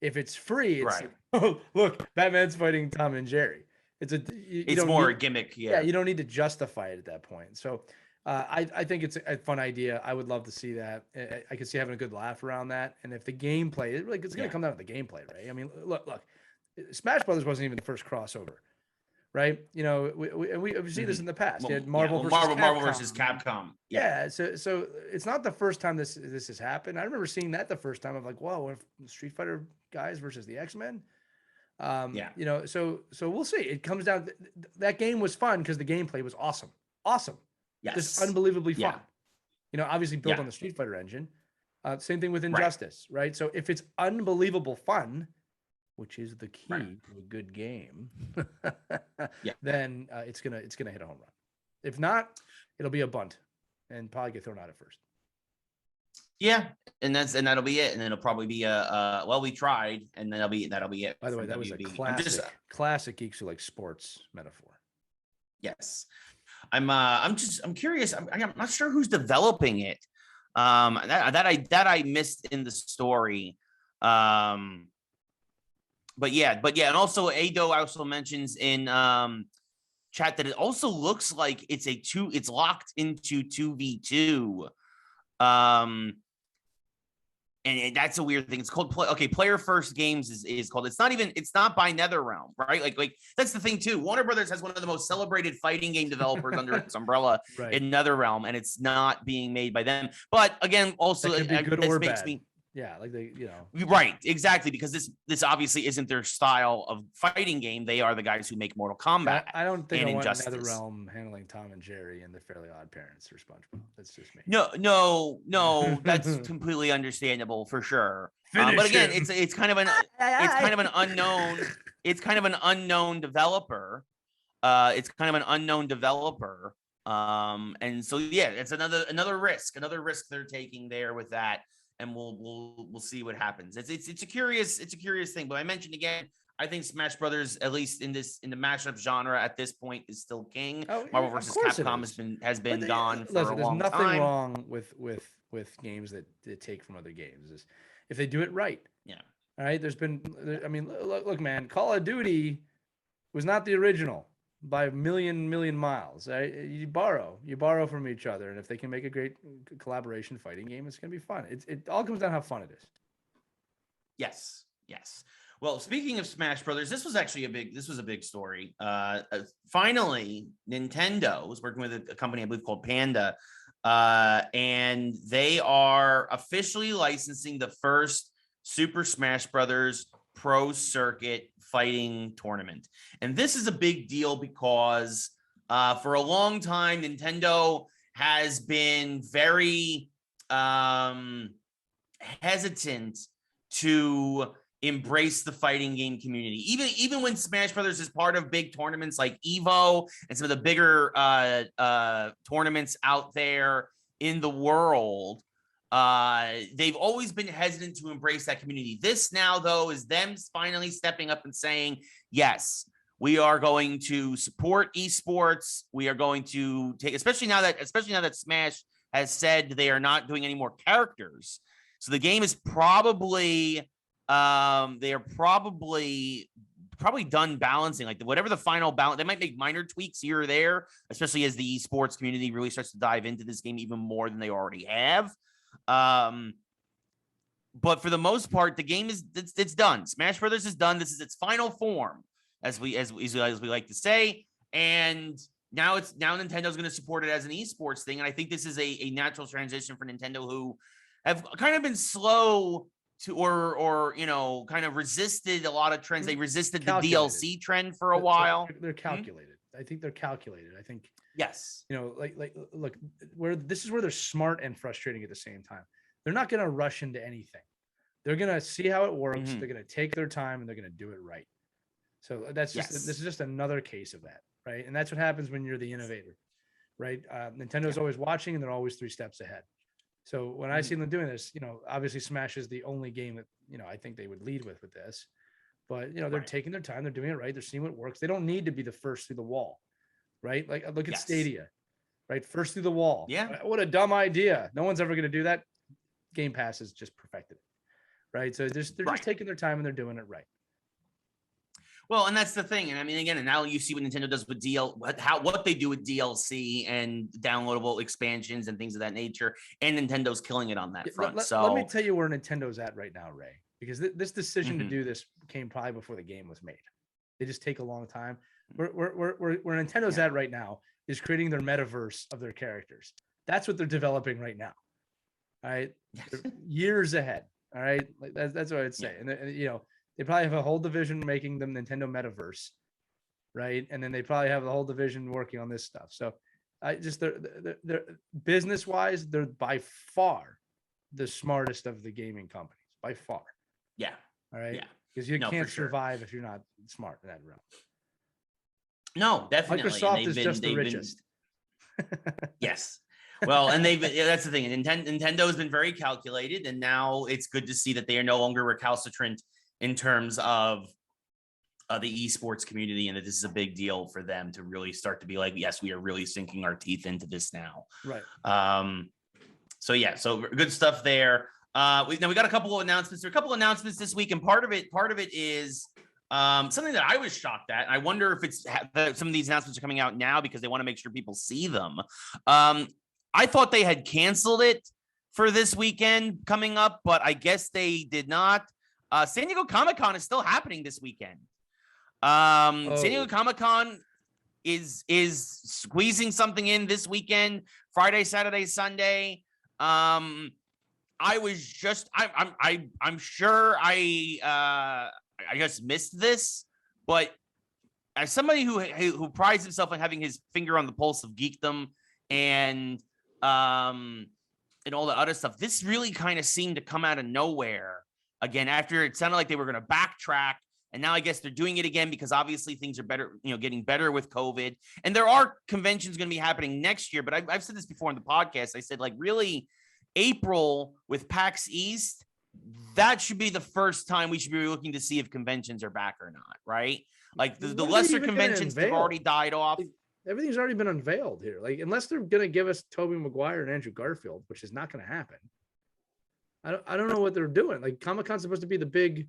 If it's free, it's right. Like, oh, look, Batman's fighting Tom and Jerry. It's more a gimmick. Yeah, you don't need to justify it at that point. So I think it's a fun idea. I would love to see that. I could see having a good laugh around that. And if the gameplay, it's going to come down to the gameplay, right? I mean, look, Smash Brothers wasn't even the first crossover, right? You know, we've seen this in the past. Well, Marvel versus Capcom. Yeah. So it's not the first time this has happened. I remember seeing that the first time. I'm like, whoa, Street Fighter guys versus the X-Men. So we'll see. It comes down. That game was fun because the gameplay was awesome. Yes. Just unbelievably fun. Obviously built on the Street Fighter engine. Same thing with Injustice, right? So if it's unbelievable fun, which is the key to a good game, then it's gonna hit a home run. If not, it'll be a bunt and probably get thrown out at first. Yeah, and that'll be it, and then it'll probably be well, we tried, and then that'll be it. By the way, that was a classic Geeks Who Like Sports metaphor. Yes, I'm curious. I'm not sure who's developing it. That I missed in the story. But yeah, and also Ado also mentions in chat that it also looks like it's locked into 2v2. And that's a weird thing. It's called Player First Games is called. It's not by NetherRealm, right? Like that's the thing too. Warner Brothers has one of the most celebrated fighting game developers under its umbrella in NetherRealm, and it's not being made by them. But again, also that could be good or bad. Yeah, right, exactly, because this obviously isn't their style of fighting game. They are the guys who make Mortal Kombat. I don't think I want NetherRealm handling Tom and Jerry and the Fairly Odd Parents or SpongeBob. That's just me. No, that's completely understandable for sure. But again, it's kind of an unknown developer. And so yeah, it's another risk they're taking there with that. And we'll see what happens. It's a curious thing. But I mentioned again, I think Smash Brothers, at least in the mashup genre at this point, is still king. Marvel versus Capcom has been gone for a long time. There's nothing wrong with games that take from other games if they do it right. Yeah. All right. Look, man, Call of Duty was not the original. by a million miles. Right? You borrow from each other, and if they can make a great collaboration fighting game, it's gonna be fun. It all comes down to how fun it is. Yes. Well, speaking of Smash Brothers, this was a big story. Finally, Nintendo was working with a company I believe called Panda, and they are officially licensing the first Super Smash Brothers Pro Circuit fighting tournament. And this is a big deal because for a long time, Nintendo has been very hesitant to embrace the fighting game community. Even when Smash Brothers is part of big tournaments like Evo and some of the bigger tournaments out there in the world, they've always been hesitant to embrace that community. This now, though, is them finally stepping up and saying, yes, we are going to support esports. We are going to take, especially now that Smash has said they are not doing any more characters. So the game is probably they are probably done balancing, like whatever the final balance. They might make minor tweaks here or there, especially as the esports community really starts to dive into this game even more than they already have. But for the most part, the game it's done. Smash Brothers is done. This is its final form, as we like to say. And now Nintendo's going to support it as an esports thing. And I think this is a natural transition for Nintendo, who have kind of been slow to or kind of resisted a lot of trends. They resisted the DLC trend for a while. They're calculated. I think they're calculated. I think yes. Look, this is where they're smart and frustrating at the same time. They're not going to rush into anything. They're going to see how it works. They're going to take their time and they're going to do it right. So this is just another case of that, right? And that's what happens when you're the innovator, right? Nintendo's always watching and they're always 3 steps ahead. So when I see them doing this, obviously Smash is the only game that, I think they would lead with this, but they're taking their time. They're doing it right. They're seeing what works. They don't need to be the first through the wall, right? Like look at Stadia, right? First through the wall. Yeah. What a dumb idea. No one's ever going to do that. Game Pass has just perfected it, right? So they're just taking their time and they're doing it right. Well, and that's the thing. And I mean, again, and now you see what Nintendo does with what they do with DLC and downloadable expansions and things of that nature. And Nintendo's killing it on that front. Let me tell you where Nintendo's at right now, Ray, because this decision to do this came probably before the game was made. They just take a long time. Where Nintendo's at right now is creating their metaverse of their characters. That's what they're developing right now. All right. Years ahead. All right. Like that's what I'd say. And they probably have a whole division making them Nintendo Metaverse, right? And then they probably have the whole division working on this stuff. So they're business-wise, they're by far the smartest of the gaming companies, by far. Yeah. All right. Yeah. Because you can't survive if you're not smart in that realm. No, definitely. Microsoft is just the richest. Yes. Well, and that's the thing. Nintendo has been very calculated, and now it's good to see that they are no longer recalcitrant in terms of the esports community, and that this is a big deal for them to really start to be like, yes, we are really sinking our teeth into this now. Right. So good stuff there. We got a couple of announcements. There are a couple of announcements this week, and part of it is something that I was shocked at. I wonder if it's some of these announcements are coming out now because they want to make sure people see them. I thought they had canceled it for this weekend coming up, but I guess they did not. San Diego Comic-Con is still happening this weekend. San Diego Comic-Con is squeezing something in this weekend, Friday, Saturday, Sunday. I'm sure I just missed this, but as somebody who prides himself on having his finger on the pulse of geekdom and all the other stuff, this really kind of seemed to come out of nowhere again after it sounded like they were going to backtrack. And now I guess they're doing it again because obviously things are better, getting better with COVID. And there are conventions going to be happening next year. But I've said this before on the podcast. I said, like, really, April with PAX East, that should be the first time we should be looking to see if conventions are back or not, right? Like the lesser conventions have already died off. Everything's already been unveiled here. Like, unless they're going to give us Tobey Maguire and Andrew Garfield, which is not going to happen. I don't know what they're doing. Like, Comic-Con's supposed to be the big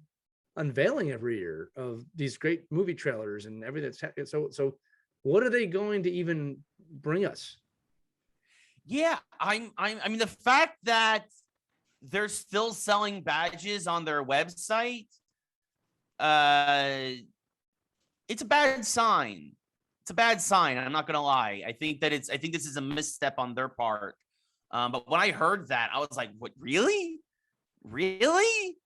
unveiling every year of these great movie trailers and everything. So What are they going to even bring us? Yeah, I mean, the fact that they're still selling badges on their website, it's a bad sign. It's a bad sign. I'm not gonna lie. I think this is a misstep on their part. But when I heard that, I was like, "What? Really? Really?"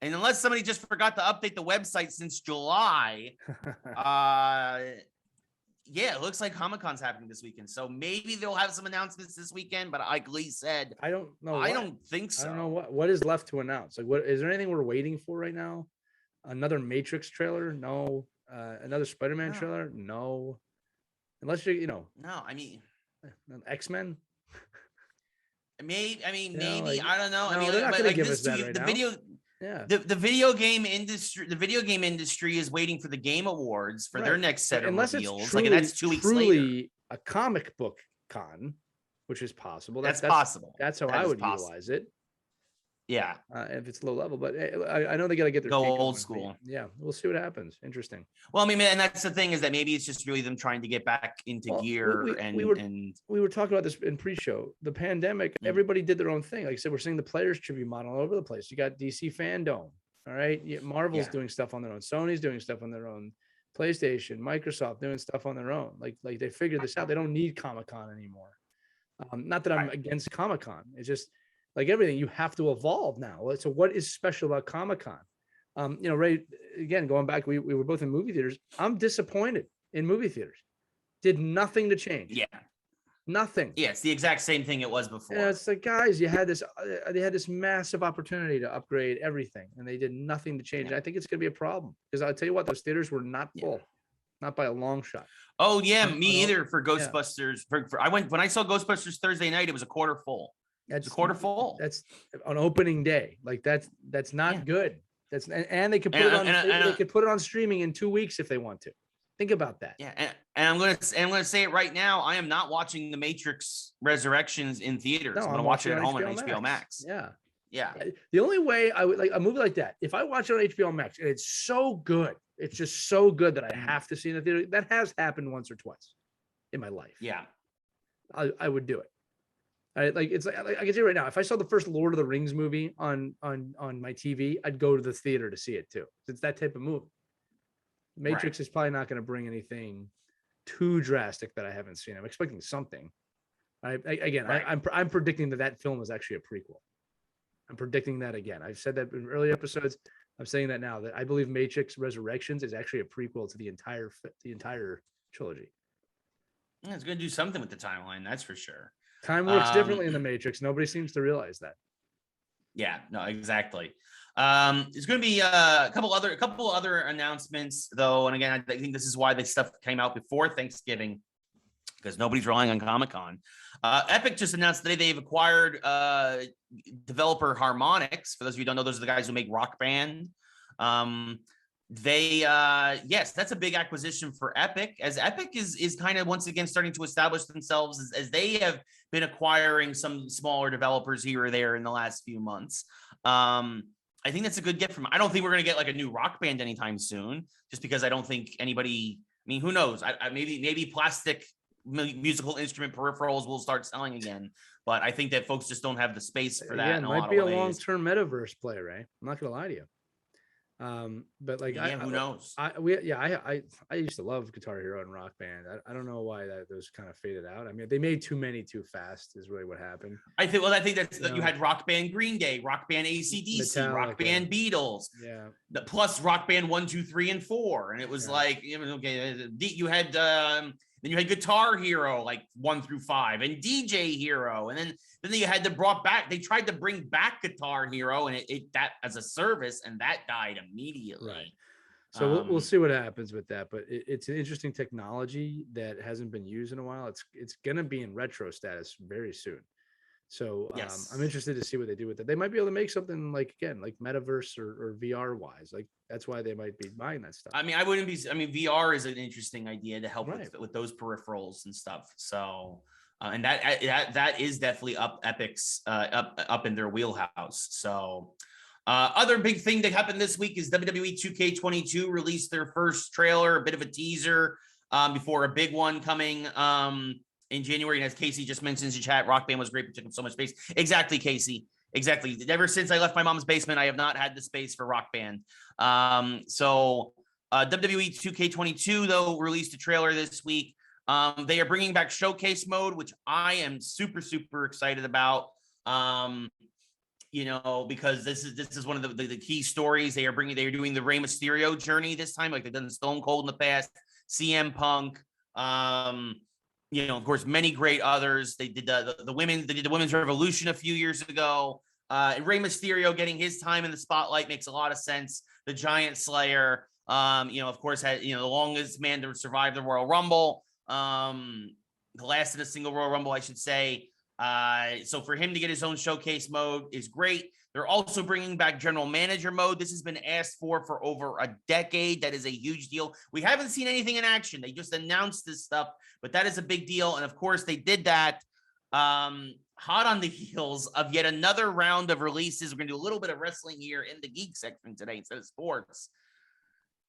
And unless somebody just forgot to update the website since July, yeah, it looks like Comic-Con's happening this weekend. So maybe they'll have some announcements this weekend. But like Lee said, I don't know. I don't think so. I don't know what is left to announce. Like, what is there anything we're waiting for right now? Another Matrix trailer? No. Another Spider-Man trailer? No. Unless no. I mean, X-Men. Maybe. I mean, You know, maybe. like, I don't know. no, I mean, they're not like, gonna give this us that right the now. video. Yeah. The video game industry is waiting for the Game Awards for their next set of reveals. It's truly, like, and that's 2 weeks later. A comic book con, which is possible. That's possible. That's how I would utilize it. Yeah. If it's low level, but I know they got to get their go old school. Yeah, we'll see what happens. Interesting. Well, I mean, and that's the thing, is that maybe it's just really them trying to get back into gear. We were talking about this in pre-show. The pandemic, everybody did their own thing. Like I said, we're seeing the players tribute model all over the place. You got DC Fandom, all right. Marvel's doing stuff on their own. Sony's doing stuff on their own. PlayStation, Microsoft doing stuff on their own. Like they figured this out. They don't need Comic-Con anymore. Not that I'm against Comic-Con. It's just like everything, you have to evolve now. So what is special about Comic-Con? Ray, again, going back, we were both in movie theaters. I'm disappointed in movie theaters. Did nothing to change. Yeah. Nothing. Yeah, it's the exact same thing it was before. Yeah, it's like, guys, they had this massive opportunity to upgrade everything, and they did nothing to change. And I think it's going to be a problem, because I'll tell you what, those theaters were not full, not by a long shot. Oh yeah, me either. For Ghostbusters, when I saw Ghostbusters Thursday night, it was a quarter full. That's a quarter full. That's on opening day. Like that's not good. And they could put it on. They could put it on streaming in 2 weeks if they want to. Think about that. Yeah, and I'm gonna say it right now. I am not watching The Matrix Resurrections in theaters. I'm gonna watch it at home on HBO Max. Yeah. The only way I would like a movie like that, if I watch it on HBO Max and it's so good, it's just so good that I have to see it in the theater. That has happened once or twice in my life. Yeah, I would do it. I can say right now, if I saw the first Lord of the Rings movie on my TV, I'd go to the theater to see it too. It's that type of movie. Matrix is probably not going to bring anything too drastic that I haven't seen. I'm expecting something. I'm predicting that film is actually a prequel. I'm predicting that again. I've said that in early episodes. I'm saying that now, that I believe Matrix Resurrections is actually a prequel to the entire trilogy. Yeah, it's going to do something with the timeline, that's for sure. Time works differently in the Matrix. Nobody seems to realize that. Yeah, no, exactly. There's going to be a couple other announcements, though, and again, I think this is why this stuff came out before Thanksgiving, because nobody's relying on Comic-Con. Epic just announced today they've acquired developer Harmonix. For those of you who don't know, those are the guys who make Rock Band. That's a big acquisition for Epic, as Epic is kind of once again starting to establish themselves as they have been acquiring some smaller developers here or there in the last few months. I think that's a good get from. I don't think we're going to get like a new Rock Band anytime soon, just because I don't think anybody. I mean, who knows? Maybe plastic musical instrument peripherals will start selling again, but I think that folks just don't have the space for that. It might be a long-term metaverse play, right? I'm not going to lie to you. But like, who knows? I used to love Guitar Hero and Rock Band. I don't know why those kind of faded out. I mean, they made too many too fast is really what happened. I think that's you had Rock Band Green Day, Rock Band AC/DC, Metallica, Rock Band Beatles, plus Rock Band 1, 2, 3, and 4, and it was like, okay, you had then you had Guitar Hero like 1 through 5, and DJ Hero, and then you had they tried to bring back Guitar Hero, and it that as a service, and that died immediately. Right. So we'll see what happens with that, but it's an interesting technology that hasn't been used in a while. It's gonna be in retro status very soon. So I'm interested to see what they do with it. They might be able to make something like metaverse or VR wise. Like that's why they might be buying that stuff. I mean, VR is an interesting idea to help with those peripherals and stuff. So, and that is definitely up Epic's up in their wheelhouse. So, other big thing that happened this week is WWE 2K22 released their first trailer, a bit of a teaser before a big one coming in January. And as Casey just mentions in chat, Rock Band was great, but took up so much space. Exactly, Casey. Exactly. Ever since I left my mom's basement, I have not had the space for Rock Band. WWE 2K22 though released a trailer this week. They are bringing back showcase mode, which I am super excited about. Because this is one of the key stories they are bringing. They are doing the Rey Mysterio journey this time, like they've done Stone Cold in the past, CM Punk. Of course, many great others. They did the women. They did the Women's Revolution a few years ago. And Rey Mysterio getting his time in the spotlight makes a lot of sense. The Giant Slayer, of course, had the longest man to survive the Royal Rumble. The last in a single Royal Rumble, I should say. So for him to get his own showcase mode is great. They're also bringing back general manager mode. This has been asked for over a decade. That is a huge deal. We haven't seen anything in action. They just announced this stuff, but that is a big deal. And of course, they did that hot on the heels of yet another round of releases. We're going to do a little bit of wrestling here in the geek section today instead of sports.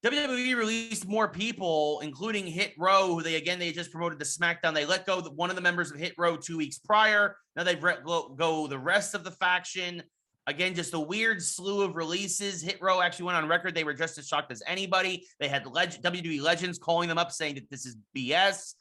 WWE released more people, including Hit Row, who they just promoted to SmackDown. They let go one of the members of Hit Row 2 weeks prior. Now they've let go the rest of the faction. Again, just a weird slew of releases. Hit Row actually went on record. They were just as shocked as anybody. They had WWE legends calling them up saying that this is BS.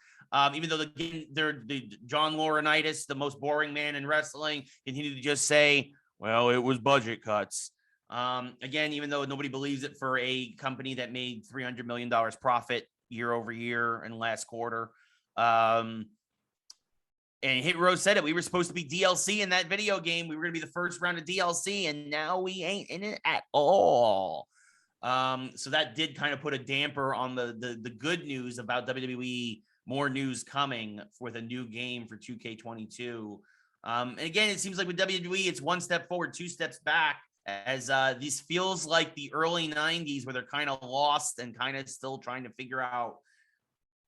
Even though they're the John Laurinaitis, the most boring man in wrestling, continued to just say, well, it was budget cuts. Again, even though nobody believes it for a company that made $300 million profit year over year in last quarter. And Hit Row said it. We were supposed to be DLC in that video game. We were going to be the first round of DLC, and now we ain't in it at all. So that did kind of put a damper on the good news about WWE. More news coming for the new game for 2K22. And again, it seems like with WWE, it's one step forward, two steps back, as this feels like the early 90s where they're kind of lost and kind of still trying to figure out,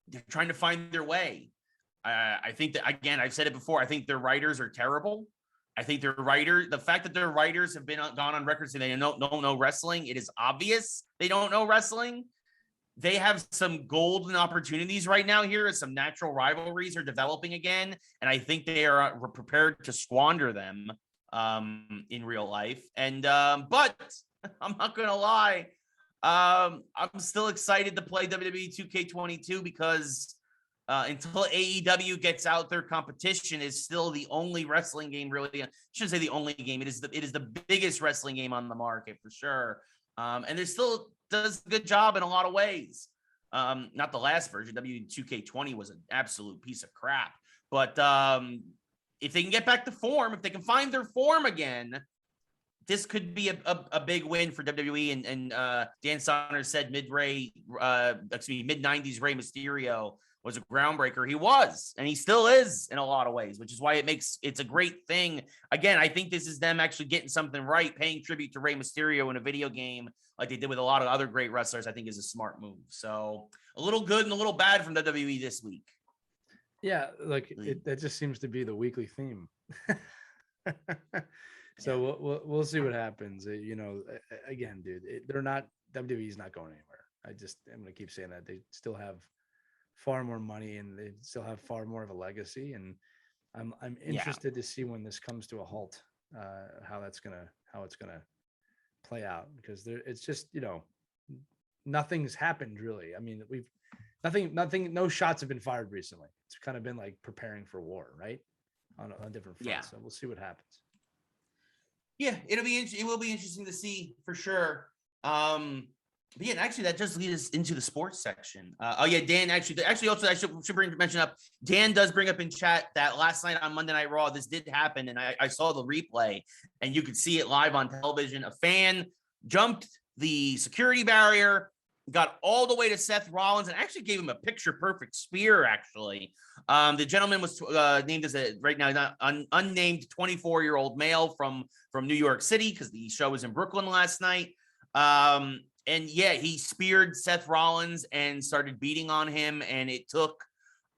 they're trying to find their way. I think that, again, I've said it before, I think their writers are terrible. I think the fact that their writers have gone on record saying they don't know wrestling, it is obvious they don't know wrestling. They have some golden opportunities right now here as some natural rivalries are developing again. And I think they are prepared to squander them in real life. And, but I'm not going to lie. I'm still excited to play WWE 2K22 because until AEW gets out, their competition is still the only wrestling game, really. I shouldn't say the only game. It is the biggest wrestling game on the market for sure. And there still does a good job in a lot of ways. Not the last version. W2K20 was an absolute piece of crap. But if they can get back to form, if they can find their form again, this could be a big win for WWE. And Dan Saunders said mid-90s Rey Mysterio was a groundbreaker. He was, and he still is in a lot of ways, which is why it's a great thing. Again, I think this is them actually getting something right, paying tribute to Rey Mysterio in a video game like they did with a lot of other great wrestlers. I think is a smart move. So a little good and a little bad from WWE this week. Yeah, like that just seems to be the weekly theme. So we'll see what happens. Again, dude, WWE's not going anywhere. I'm gonna keep saying that. They still have far more money and they still have far more of a legacy. And I'm interested to see when this comes to a halt, how it's gonna play out, because it's just, nothing's happened really. I mean, no shots have been fired recently. It's kind of been like preparing for war, right? On different fronts. Yeah. So we'll see what happens. Yeah, it will be interesting to see for sure. But yeah, actually, that just leads us into the sports section. Dan, actually, also I should mention up. Dan does bring up in chat that last night on Monday Night Raw, this did happen, and I saw the replay, and you could see it live on television. A fan jumped the security barrier, got all the way to Seth Rollins, and actually gave him a picture-perfect spear. Actually, the gentleman was named as right now unnamed 24-year-old male from New York City, because the show was in Brooklyn last night. And yeah, he speared Seth Rollins and started beating on him, and it took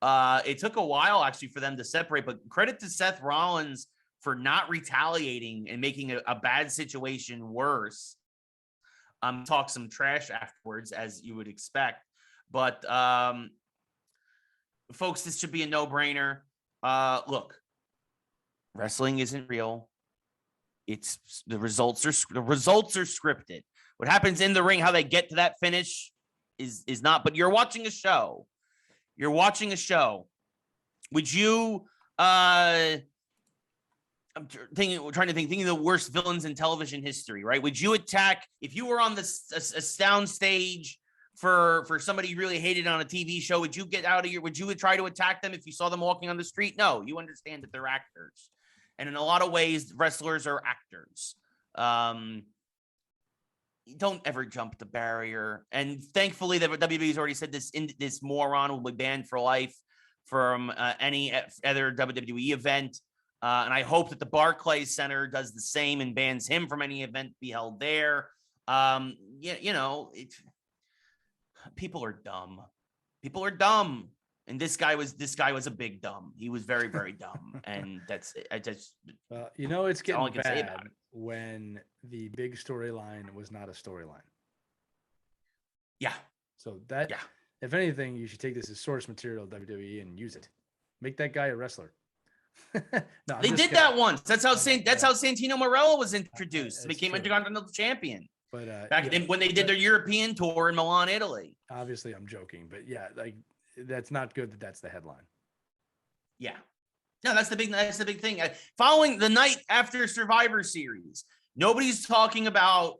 a while actually for them to separate. But credit to Seth Rollins for not retaliating and making a bad situation worse. Talk some trash afterwards, as you would expect. But folks, this should be a no-brainer. Look, wrestling isn't real. It's the results are scripted. What happens in the ring, how they get to that finish is not, but you're watching a show. Would you thinking of the worst villains in television history, right? Would you attack if you were on a sound stage for somebody you really hated on a TV show? Would you try to attack them if you saw them walking on the street? No, you understand that they're actors. And in a lot of ways, wrestlers are actors. Don't ever jump the barrier. And thankfully, the WWE's already said this moron will be banned for life from any other WWE event. And I hope that the Barclays Center does the same and bans him from any event be held there. People are dumb. And this guy was a big dumb. He was very, very dumb. And that's it. It's getting bad when the big storyline was not a storyline. Yeah. So if anything, you should take this as source material, WWE, and use it. Make that guy a wrestler. No, they did that once. That's how Santino Marella was introduced. Became Intercontinental Champion. But back then when they did their European tour in Milan, Italy. Obviously, I'm joking, but yeah, like that's not good. That's the headline. Yeah. No, that's the big thing. Following the night after Survivor Series, nobody's talking about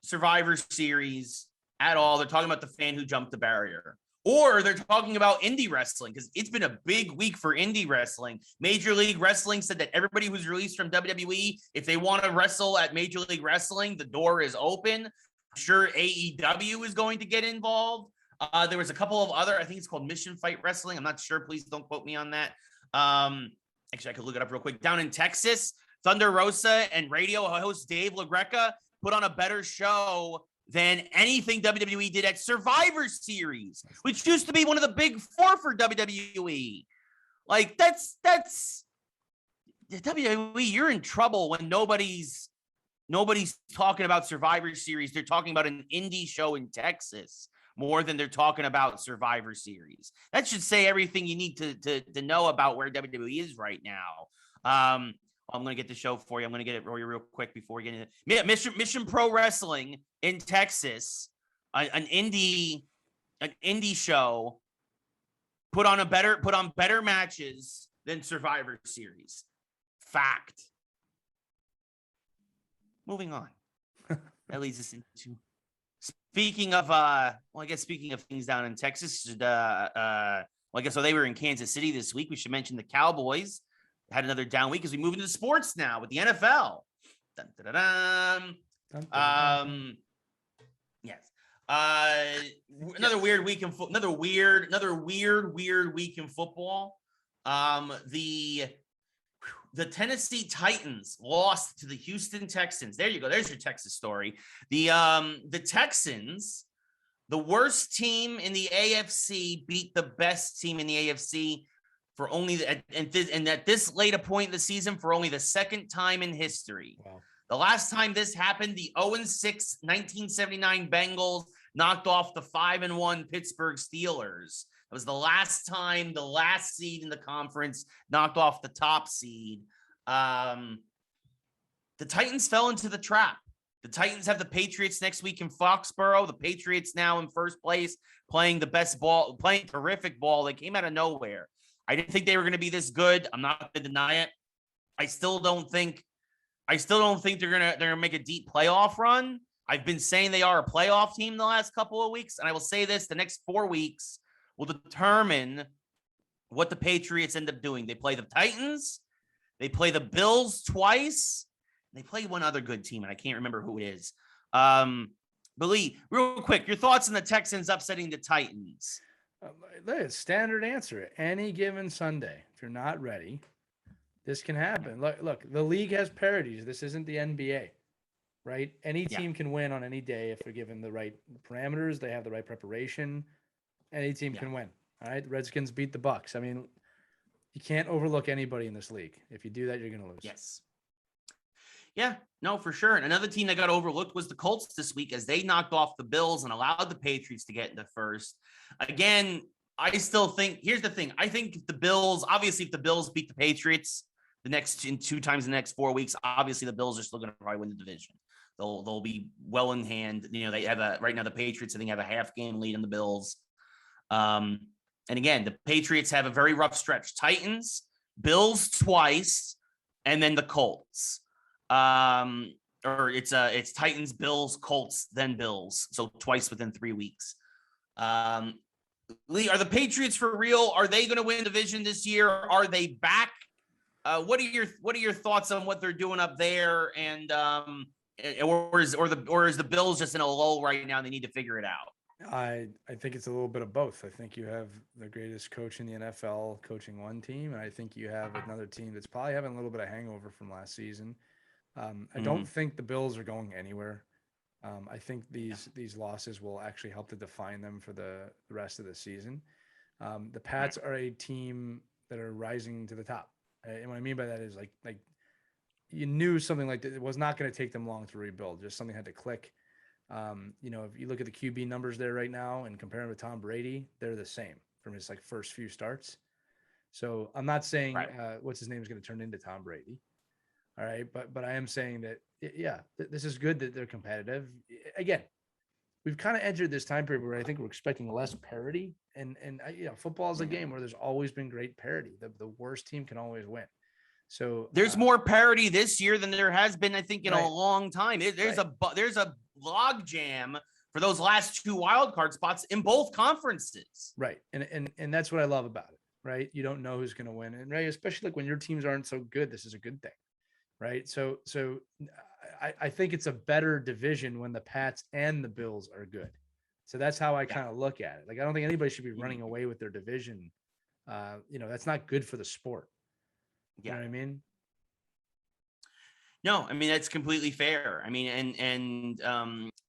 Survivor Series at all. They're talking about the fan who jumped the barrier. Or they're talking about indie wrestling because it's been a big week for indie wrestling. Major League Wrestling said that everybody who's released from WWE, if they want to wrestle at Major League Wrestling, the door is open. I'm sure AEW is going to get involved. There was a couple of other, I think it's called Mission Fight Wrestling. I'm not sure. Please don't quote me on that. Actually, I could look it up real quick. Down in Texas, Thunder Rosa and radio host Dave LaGreca put on a better show than anything WWE did at Survivor Series, which used to be one of the big four for WWE. Like that's WWE. You're in trouble when nobody's talking about Survivor Series. They're talking about an indie show in Texas more than they're talking about Survivor Series. That should say everything you need to know about where WWE is right now. I'm going to get the show for you. I'm going to get it for you real quick before we get into it. Mission Pro Wrestling in Texas, an indie show, put on better matches than Survivor Series. Fact. Moving on. That leads us into speaking of things down in Texas. So they were in Kansas City this week. We should mention the Cowboys had another down week as we move into sports now with the NFL. Dun, dun, dun, dun. Yes. Another weird week in another weird week in football. The Tennessee Titans lost to the Houston Texans. There you go. There's your Texas story. The Texans, the worst team in the AFC, beat the best team in the AFC for only and at this late a point in the season for only the second time in history. Wow. The last time this happened, the 0-6 1979 Bengals knocked off the 5-1 Pittsburgh Steelers. It was the last time the last seed in the conference knocked off the top seed. The Titans fell into the trap. The Titans have the Patriots next week in Foxborough. The Patriots now in first place, playing the best ball, playing terrific ball. They came out of nowhere. I didn't think they were going to be this good. I'm not going to deny it. I still don't think they're gonna make a deep playoff run. I've been saying they are a playoff team the last couple of weeks, and I will say this: the next 4 weeks will determine what the Patriots end up doing. They play the Titans, they play the Bills twice, and they play one other good team, and I can't remember who it is. But Lee, real quick, your thoughts on the Texans upsetting the Titans? Standard answer. Any given Sunday, if you're not ready, this can happen. Look, the league has parities. This isn't the NBA, right? Any team can win on any day if they're given the right parameters. They have the right preparation. Any team can win. All right. The Redskins beat the Bucks. I mean, you can't overlook anybody in this league. If you do that, you're going to lose. Yes. Yeah, no, for sure. And another team that got overlooked was the Colts this week as they knocked off the Bills and allowed the Patriots to get into first. Again, I still think, here's the thing. I think if the Bills beat the Patriots two times in the next 4 weeks, obviously the Bills are still going to probably win the division. They'll be well in hand. They have right now the Patriots, I think, have a half game lead on the Bills. And again, the Patriots have a very rough stretch. Titans, Bills twice, and then the Colts. Or it's Titans, Bills, Colts, then Bills. So twice within 3 weeks. Lee, are the Patriots for real? Are they going to win division this year? Are they back? What are your thoughts on what they're doing up there? And or is the Bills just in a lull right now and they need to figure it out? I think it's a little bit of both. I think you have the greatest coach in the NFL coaching one team, and I think you have another team that's probably having a little bit of hangover from last season. I don't think the Bills are going anywhere. I think these losses will actually help to define them for the rest of the season. The Pats are a team that are rising to the top. And what I mean by that is like you knew something like that. It was not going to take them long to rebuild. Just something had to click. If you look at the QB numbers there right now and compare them to Tom Brady, they're the same from his first few starts. So I'm not saying what's his name is going to turn into Tom Brady. All right. But I am saying that, this is good that they're competitive. Again, we've kind of entered this time period where I think we're expecting less parity and football is a game where there's always been great parity. The worst team can always win. So there's more parity this year than there has been, I think, in a long time. There's a log jam for those last 2 wild card spots in both conferences. Right. And that's what I love about it. Right. You don't know who's going to win. And especially when your teams aren't so good, this is a good thing. Right. So I think it's a better division when the Pats and the Bills are good. So that's how I kind of look at it. I don't think anybody should be running away with their division. That's not good for the sport. You know what I mean? No, I mean, that's completely fair. I mean, and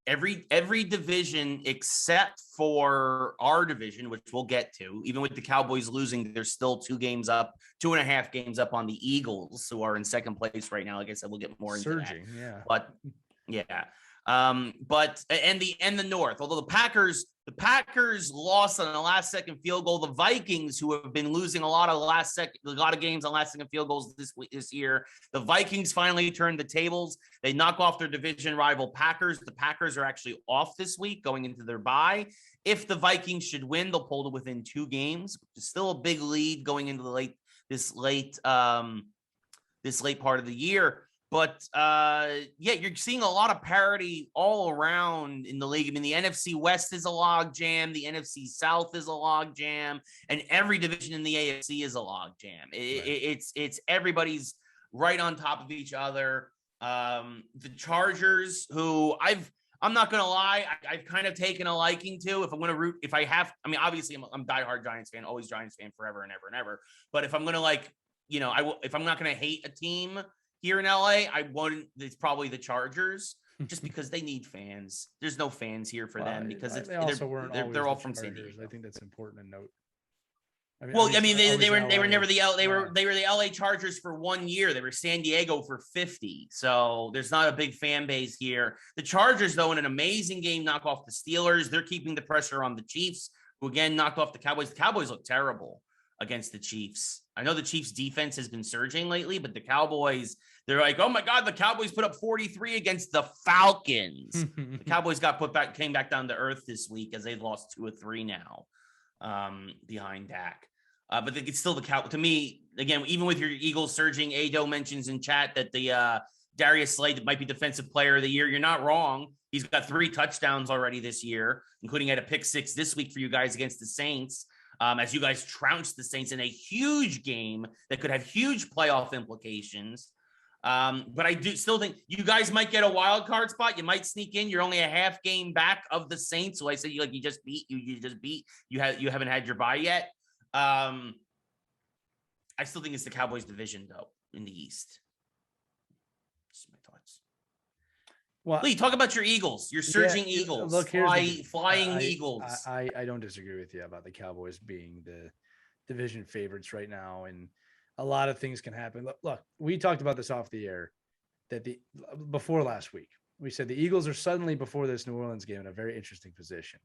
every division except for our division, which we'll get to, even with the Cowboys losing, they're still 2.5 games up on the Eagles, who are in second place right now. Like I said, we'll get more into that. Yeah. But the North, although the Packers lost on a last second field goal. The Vikings, who have been losing a lot of games on last second field goals this year, the Vikings finally turned the tables. They knock off their division rival Packers. The Packers are actually off this week going into their bye. If the Vikings should win, they'll pull to within 2 games, which is still a big lead going into this late part of the year. But you're seeing a lot of parity all around in the league. I mean, the NFC West is a log jam, the NFC South is a log jam, and every division in the AFC is a log jam. It's everybody's right on top of each other. The Chargers, who I'm not gonna lie, I've kind of taken a liking to. If I'm gonna root, obviously I'm a diehard Giants fan, always Giants fan forever and ever and ever. But if I'm gonna if I'm not gonna hate a team here in LA, it's probably the Chargers, just because they need fans. There's no fans here for them because they're all from San Diego. I think that's important to note. They were never the LA Chargers for 1 year. They were San Diego for 50. So there's not a big fan base here. The Chargers, though, in an amazing game, knock off the Steelers. They're keeping the pressure on the Chiefs, who again knocked off the Cowboys. The Cowboys look terrible against the Chiefs. I know the Chiefs defense has been surging lately, but the Cowboys, they're like, oh my God, the Cowboys put up 43 against the Falcons. The Cowboys came back down to earth this week as they've lost 2 or 3 now behind Dak. But it's still the Cowboys. To me, again, even with your Eagles surging, Ado mentions in chat that the Darius Slade might be defensive player of the year. You're not wrong. He's got 3 touchdowns already this year, including at a pick 6 this week for you guys against the Saints. As you guys trounced the Saints in a huge game that could have huge playoff implications. But I do still think you guys might get a wild card spot. You might sneak in. You're only a half game back of the Saints. So I said, you just beat. You haven't had your bye yet. I still think it's the Cowboys division though in the East. Just my thoughts. Well, Lee, talk about your Eagles, your surging Eagles, look, flying Eagles. I don't disagree with you about the Cowboys being the division favorites right now, and a lot of things can happen. Look, we talked about this off the air before last week. We said the Eagles are suddenly before this New Orleans game in a very interesting position.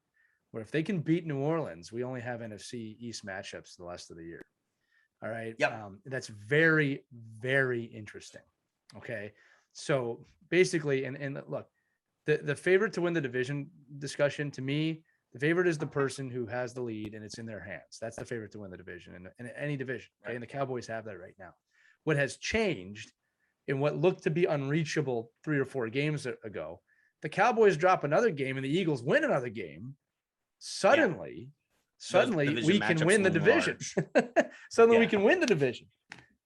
where if they can beat New Orleans, we only have NFC East matchups the rest of the year. All right. Yep. That's very, very interesting. Okay. So basically, and look, the favorite to win the division discussion, to me, the favorite is the person who has the lead and it's in their hands. That's the favorite to win the division in any division. Okay. And the Cowboys have that right now. What has changed in what looked to be unreachable 3 or 4 games ago, the Cowboys drop another game and the Eagles win another game. Suddenly we can win the division. Suddenly we can win the division.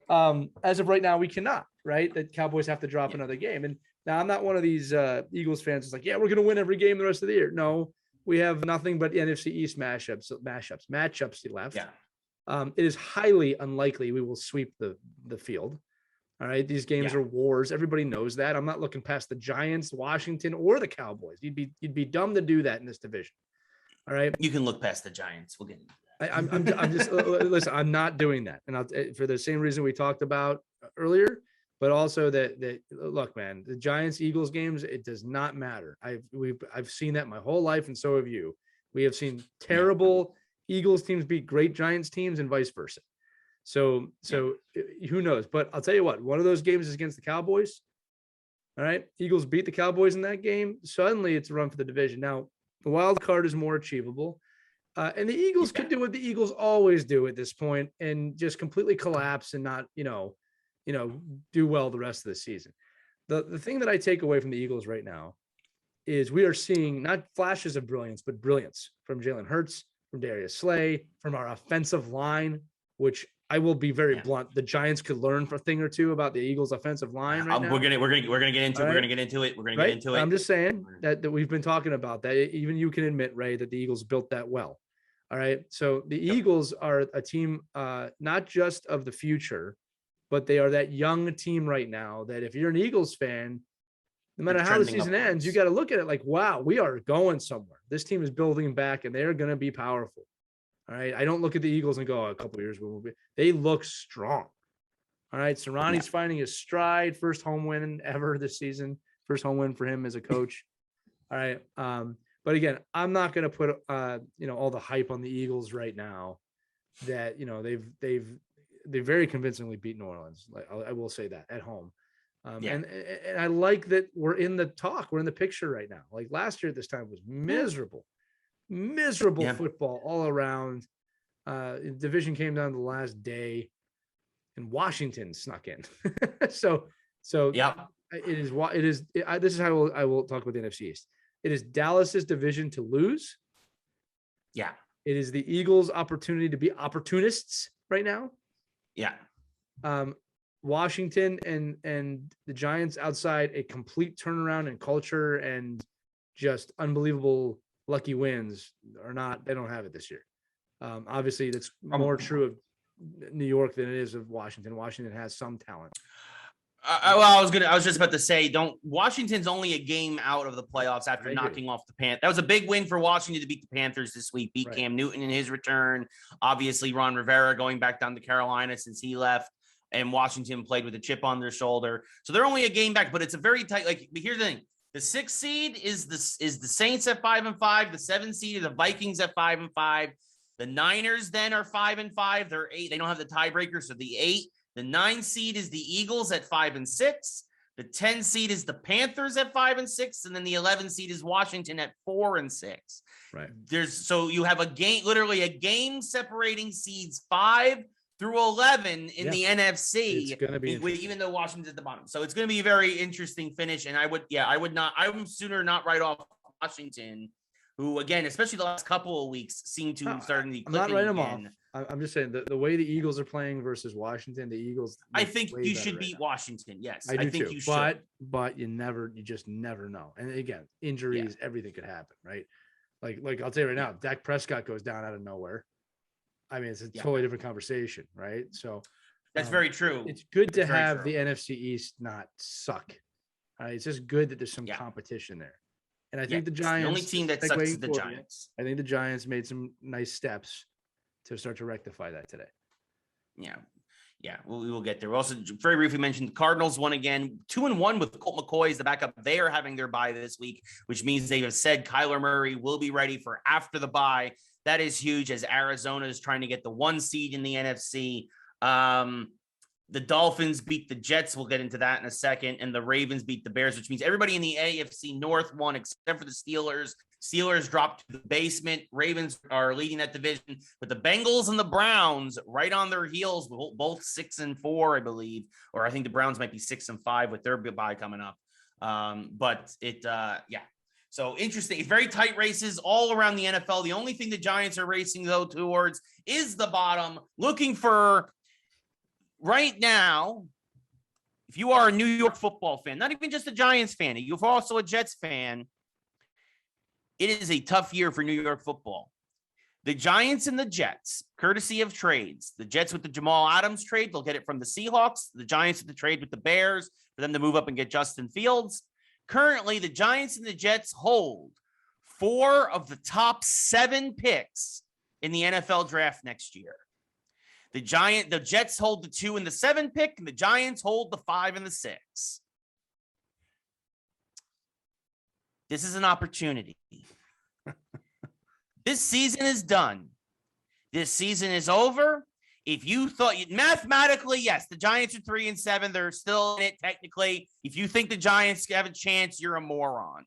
As of right now, we cannot, right? The Cowboys have to drop another game. And now I'm not one of these Eagles fans. It's like, yeah, we're going to win every game the rest of the year. No, we have nothing but NFC East matchups left. Yeah. It is highly unlikely we will sweep the field. All right. These games are wars. Everybody knows that. I'm not looking past the Giants, Washington, or the Cowboys. You'd be dumb to do that in this division. All right. You can look past the Giants. We'll get into that. I'm just listen. I'm not doing that, and for the same reason we talked about earlier, but also that look, man, the Giants Eagles games, it does not matter. I've seen that my whole life, and so have you. We have seen terrible Eagles teams beat great Giants teams, and vice versa. So who knows? But I'll tell you what, one of those games is against the Cowboys. All right, Eagles beat the Cowboys in that game. Suddenly, it's a run for the division. Now, the wild card is more achievable. And the Eagles could do what the Eagles always do at this point and just completely collapse and not, do well the rest of the season. The thing that I take away from the Eagles right now is we are seeing not flashes of brilliance, but brilliance from Jalen Hurts, from Darius Slay, from our offensive line, which I will be very blunt. The Giants could learn a thing or two about the Eagles' offensive line right now. We're gonna get into it. We're gonna get into it. I'm just saying that we've been talking about that. Even you can admit, Ray, that the Eagles built that well. All right. So the Eagles are a team, not just of the future, but they are that young team right now that if you're an Eagles fan, no matter how the season ends, you got to look at it like, wow, we are going somewhere. This team is building back and they're going to be powerful. All right. I don't look at the Eagles and go, a couple of years, they look strong. All right. Sirianni's finding his stride. First home win ever this season. First home win for him as a coach. All right. But again, I'm not going to put, all the hype on the Eagles right now that, they've very convincingly beat New Orleans. Like I will say that at home. And I like that we're in the talk. We're in the picture right now. Like last year at this time was miserable football all around. Division came down to the last day and Washington snuck in. so this is how I will talk about the NFC East. It is Dallas's division to lose. Yeah. It is the Eagles' opportunity to be opportunists right now. Yeah. Washington and the Giants outside a complete turnaround in culture and just unbelievable lucky wins they don't have it this year. Obviously that's more true of New York than it is of Washington. Washington has some talent. I was just about to say, Washington's only a game out of the playoffs after knocking off the Panthers. That was a big win for Washington to beat the Panthers this week, beat Cam Newton in his return. Obviously, Ron Rivera going back down to Carolina since he left, and Washington played with a chip on their shoulder. So they're only a game back, but it's a very tight, but here's the thing. The 6th seed is the Saints at 5-5. The 7th seed is the Vikings at 5-5. The Niners then are 5-5. They're 8. They don't have the tiebreaker, so the 8. The 9 seed is the Eagles at 5-6. The 10 seed is the Panthers at 5-6, and then the 11 seed is Washington at 4-6. Right. So you have literally a game separating seeds 5 through 11 in the NFC. It's going to be even though Washington's at the bottom. So it's going to be a very interesting finish. And I would sooner not write off Washington, who again, especially the last couple of weeks, seem to starting the. I'm not writing them off. I'm just saying the way the Eagles are playing versus Washington, the Eagles. I think you should beat Washington. Yes, I think too. You should. But you just never know. And again, injuries, everything could happen, right? Like I'll tell you right now, Dak Prescott goes down out of nowhere. I mean, it's a totally different conversation, right? So that's very true. It's good to have the NFC East not suck. It's just good that there's some competition there. And I think the Giants, the only team that sucks is the Giants. I think the Giants made some nice steps to start to rectify that today. Yeah. Yeah, we will get there. We also very briefly mentioned the Cardinals won again, 2-1 with Colt McCoy as the backup. They are having their bye this week, which means they have said Kyler Murray will be ready for after the bye. That is huge as Arizona is trying to get the 1 seed in the NFC. The Dolphins beat the Jets. We'll get into that in a second. And the Ravens beat the Bears, which means everybody in the AFC North won except for the Steelers. Steelers dropped to the basement. Ravens are leading that division. But the Bengals and the Browns right on their heels, both 6-4, I believe. Or I think the Browns might be 6-5 with their bye coming up. So interesting. Very tight races all around the NFL. The only thing the Giants are racing, though, towards is the bottom, looking for right now. If you are a New York football fan, not even just a Giants fan, you're also a Jets fan, it is a tough year for New York football. The Giants and the Jets, courtesy of trades, the Jets with the Jamal Adams trade, they'll get it from the Seahawks. The Giants with the trade with the Bears for them to move up and get Justin Fields. Currently, the Giants and the Jets hold 4 of the top 7 picks in the NFL draft next year. The Jets hold the 2 and the 7 pick, and the Giants hold the 5 and the 6. This is an opportunity. This season is done. This season is over. If you thought mathematically, yes, the Giants are 3-7. They're still in it technically. If you think the Giants have a chance, you're a moron.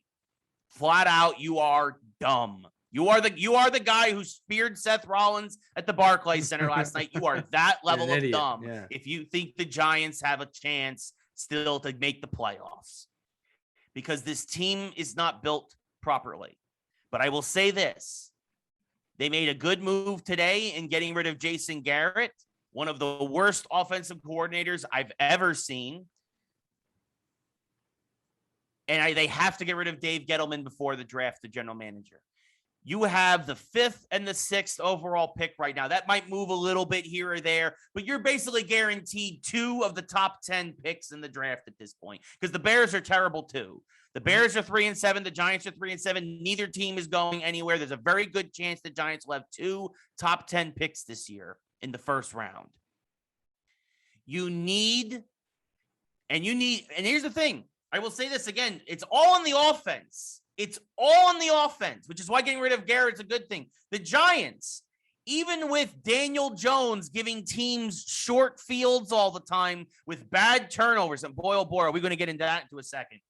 Flat out, you are dumb. You are the guy who speared Seth Rollins at the Barclays Center last night. You are that level of dumb. Yeah. If you think the Giants have a chance still to make the playoffs, because this team is not built properly. But I will say this. They made a good move today in getting rid of Jason Garrett, one of the worst offensive coordinators I've ever seen. And they have to get rid of Dave Gettleman before the draft, the general manager. You have the 5th and the 6th overall pick right now. That might move a little bit here or there, but you're basically guaranteed 2 of the top 10 picks in the draft at this point, because the Bears are terrible too. The Bears are 3-7. The Giants are 3-7. Neither team is going anywhere. There's a very good chance the Giants will have 2 top 10 picks this year in the first round. And here's the thing. I will say this again. It's all on the offense. It's all on the offense, which is why getting rid of Garrett's a good thing. The Giants, even with Daniel Jones giving teams short fields all the time with bad turnovers, and boy, oh boy, are we going to get into that in a second.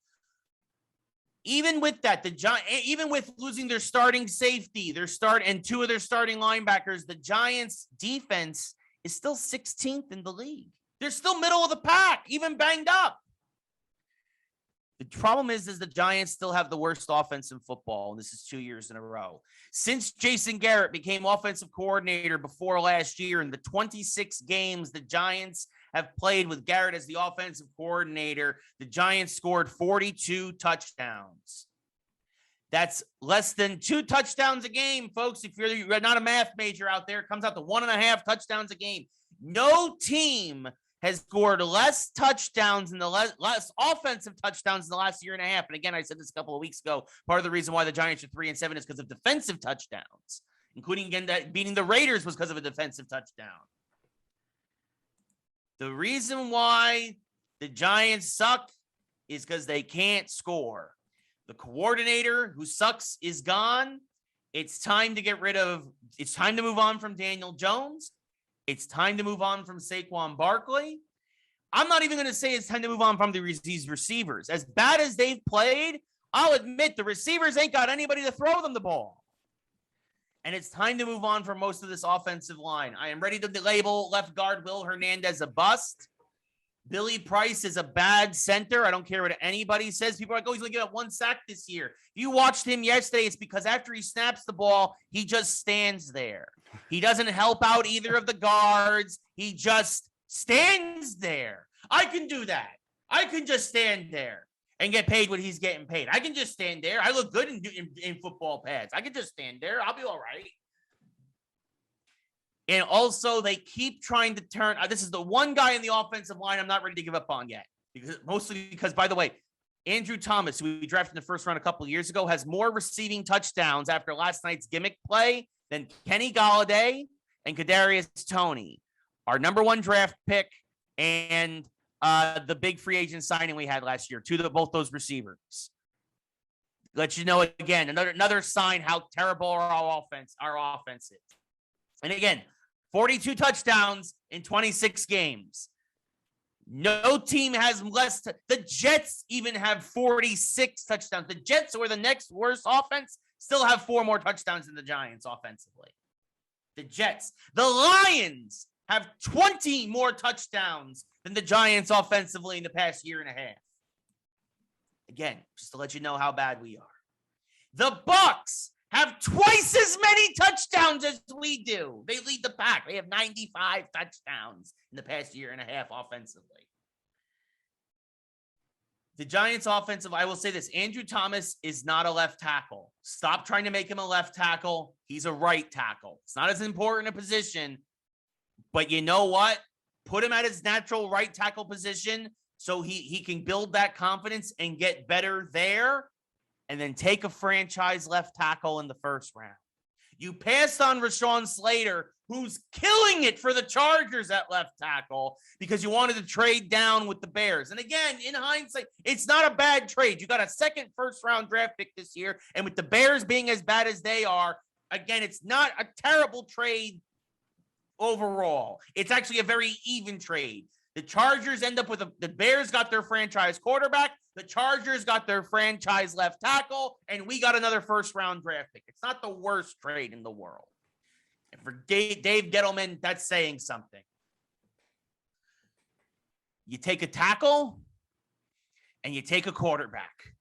Even with that, even with losing their starting safety, and 2 of their starting linebackers, the Giants' defense is still 16th in the league. They're still middle of the pack, even banged up. The problem is the Giants still have the worst offense in football, and this is 2 years in a row. Since Jason Garrett became offensive coordinator before last year, in the 26 games the Giants have played with Garrett as the offensive coordinator, the Giants scored 42 touchdowns. That's less than 2 touchdowns a game, folks. If you're not a math major out there, it comes out to 1.5 touchdowns a game. No team has scored less touchdowns in the less offensive touchdowns in the last year and a half. And again, I said this a couple of weeks ago. Part of the reason why the Giants are 3-7 is because of defensive touchdowns, including again that beating the Raiders was because of a defensive touchdown. The reason why the Giants suck is because they can't score. The coordinator who sucks is gone. It's time to move on from Daniel Jones. It's time to move on from Saquon Barkley. I'm not even going to say it's time to move on from these receivers. As bad as they've played, I'll admit the receivers ain't got anybody to throw them the ball. And it's time to move on from most of this offensive line. I am ready to label left guard Will Hernandez a bust. Billy Price is a bad center. I don't care what anybody says. People are like, oh, he's going to get 1 sack this year. If you watched him yesterday, it's because after he snaps the ball, he just stands there. He doesn't help out either of the guards. He just stands there. I can do that. I can just stand there and get paid what he's getting paid. I can just stand there. I look good in football pads. I can just stand there. I'll be all right. And also, they keep trying to turn. This is the one guy in the offensive line I'm not ready to give up on yet. Mostly because, by the way, Andrew Thomas, who we drafted in the first round a couple of years ago, has more receiving touchdowns after last night's gimmick play than Kenny Golladay and Kadarius Toney. our number 1 draft pick and the big free agent signing we had last year, both those receivers. Let you know again, another sign how terrible our offense is. And again, 42 touchdowns in 26 games. No team has less. The Jets even have 46 touchdowns. The Jets, who are the next worst offense, still have 4 more touchdowns than the Giants offensively. The Jets. The Lions have 20 more touchdowns than the Giants offensively in the past year and a half. Again, just to let you know how bad we are. The Bucks have twice as many touchdowns as we do. They lead the pack. They have 95 touchdowns in the past year and a half offensively. The Giants offensive, I will say this, Andrew Thomas is not a left tackle. Stop trying to make him a left tackle. He's a right tackle. It's not as important a position, but you know what? Put him at his natural right tackle position so he can build that confidence and get better there, and then take a franchise left tackle in the first round. You passed on Rashawn Slater, who's killing it for the Chargers at left tackle, because you wanted to trade down with the Bears. And again, in hindsight, it's not a bad trade. You got a second first-round draft pick this year, and with the Bears being as bad as they are, again, it's not a terrible trade overall. It's actually a very even trade. The Chargers end up with the Bears got their franchise quarterback, the Chargers got their franchise left tackle, and we got another first-round draft pick. It's not the worst trade in the world. And for Dave Gettleman, that's saying something. You take a tackle, and you take a quarterback.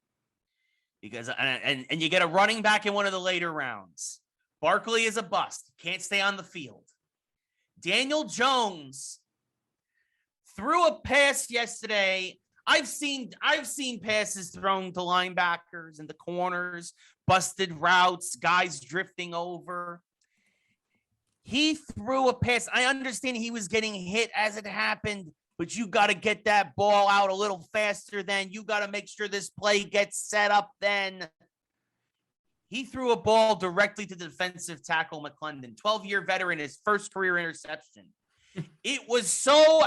Because and you get a running back in one of the later rounds. Barkley is a bust. Can't stay on the field. Daniel Jones threw a pass yesterday. I've seen passes thrown to linebackers and the corners, busted routes, guys drifting over. He threw a pass. I understand he was getting hit as it happened, but you got to get that ball out a little faster then. You got to make sure this play gets set up then. He threw a ball directly to the defensive tackle, McClendon, 12-year veteran, his first career interception. It was so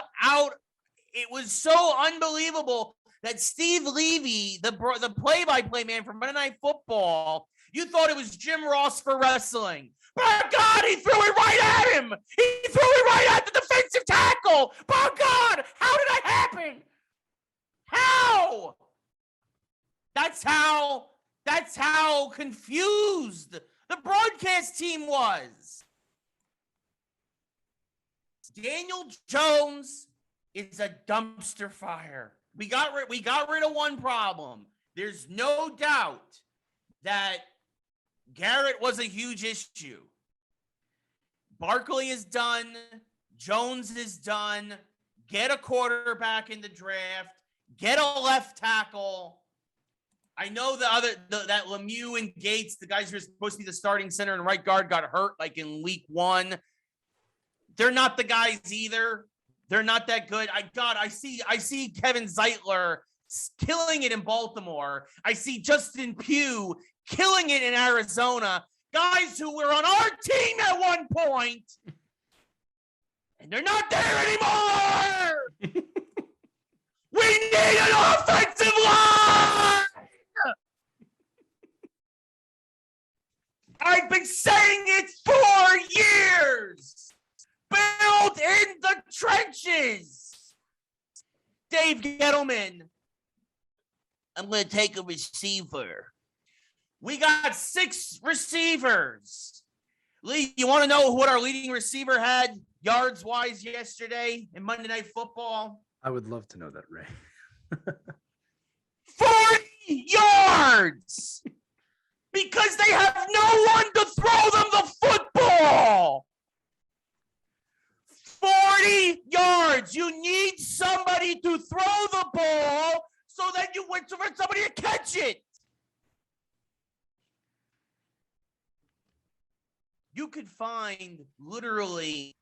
unbelievable that Steve Levy, the play-by-play man from Monday Night Football, you thought it was Jim Ross for wrestling. By God, he threw it right at him. He threw it right at the defensive tackle. By God, how did that happen? How? That's how confused the broadcast team was. Daniel Jones is a dumpster fire. We got rid of one problem. There's no doubt that Garrett was a huge issue. Barkley is done. Jones is done. Get a quarterback in the draft. Get a left tackle. I know that Lemieux and Gates, the guys who are supposed to be the starting center and right guard, got hurt like in week 1. They're not the guys either. They're not that good. I see Kevin Zeitler killing it in Baltimore. I see Justin Pugh killing it in Arizona. Guys who were on our team at one point, and they're not there anymore. We need an offensive line. I've been saying it for years. Build in the trenches. Dave Gettleman, I'm going to take a receiver. We got 6 receivers. Lee, you want to know what our leading receiver had yards-wise yesterday in Monday Night Football? I would love to know that, Ray. 40 yards! Because they have no one to throw them the football! 40 yards! You need somebody to throw the ball so that you wait for somebody to catch it! You could find literally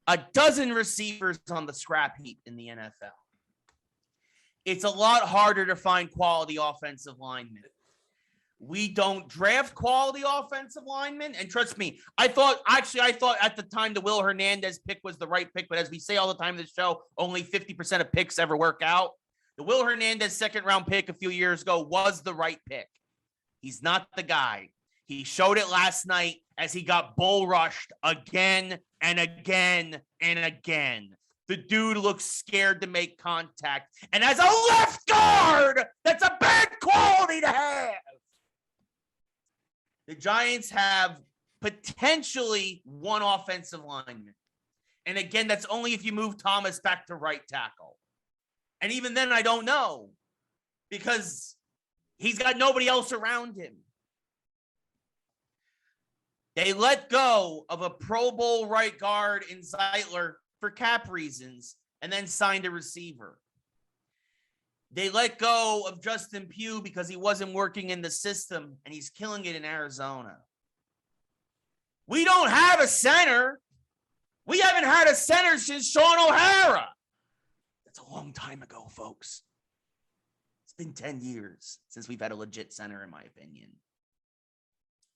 a dozen receivers on the scrap heap in the NFL. It's a lot harder to find quality offensive linemen. We don't draft quality offensive linemen. And trust me, I thought at the time the Will Hernandez pick was the right pick. But as we say all the time in this show, only 50% of picks ever work out. The Will Hernandez second-round pick a few years ago was the right pick. He's not the guy. He showed it last night as he got bull rushed again and again and again. The dude looks scared to make contact. And as a left guard, that's a bad quality to have. The Giants have potentially one offensive lineman. And again, that's only if you move Thomas back to right tackle. And even then, I don't know, because he's got nobody else around him. They let go of a Pro Bowl right guard in Zeitler for cap reasons and then signed a receiver. They let go of Justin Pugh because he wasn't working in the system and he's killing it in Arizona. We don't have a center. We haven't had a center since Sean O'Hara. That's a long time ago, folks. It's been 10 years since we've had a legit center, in my opinion.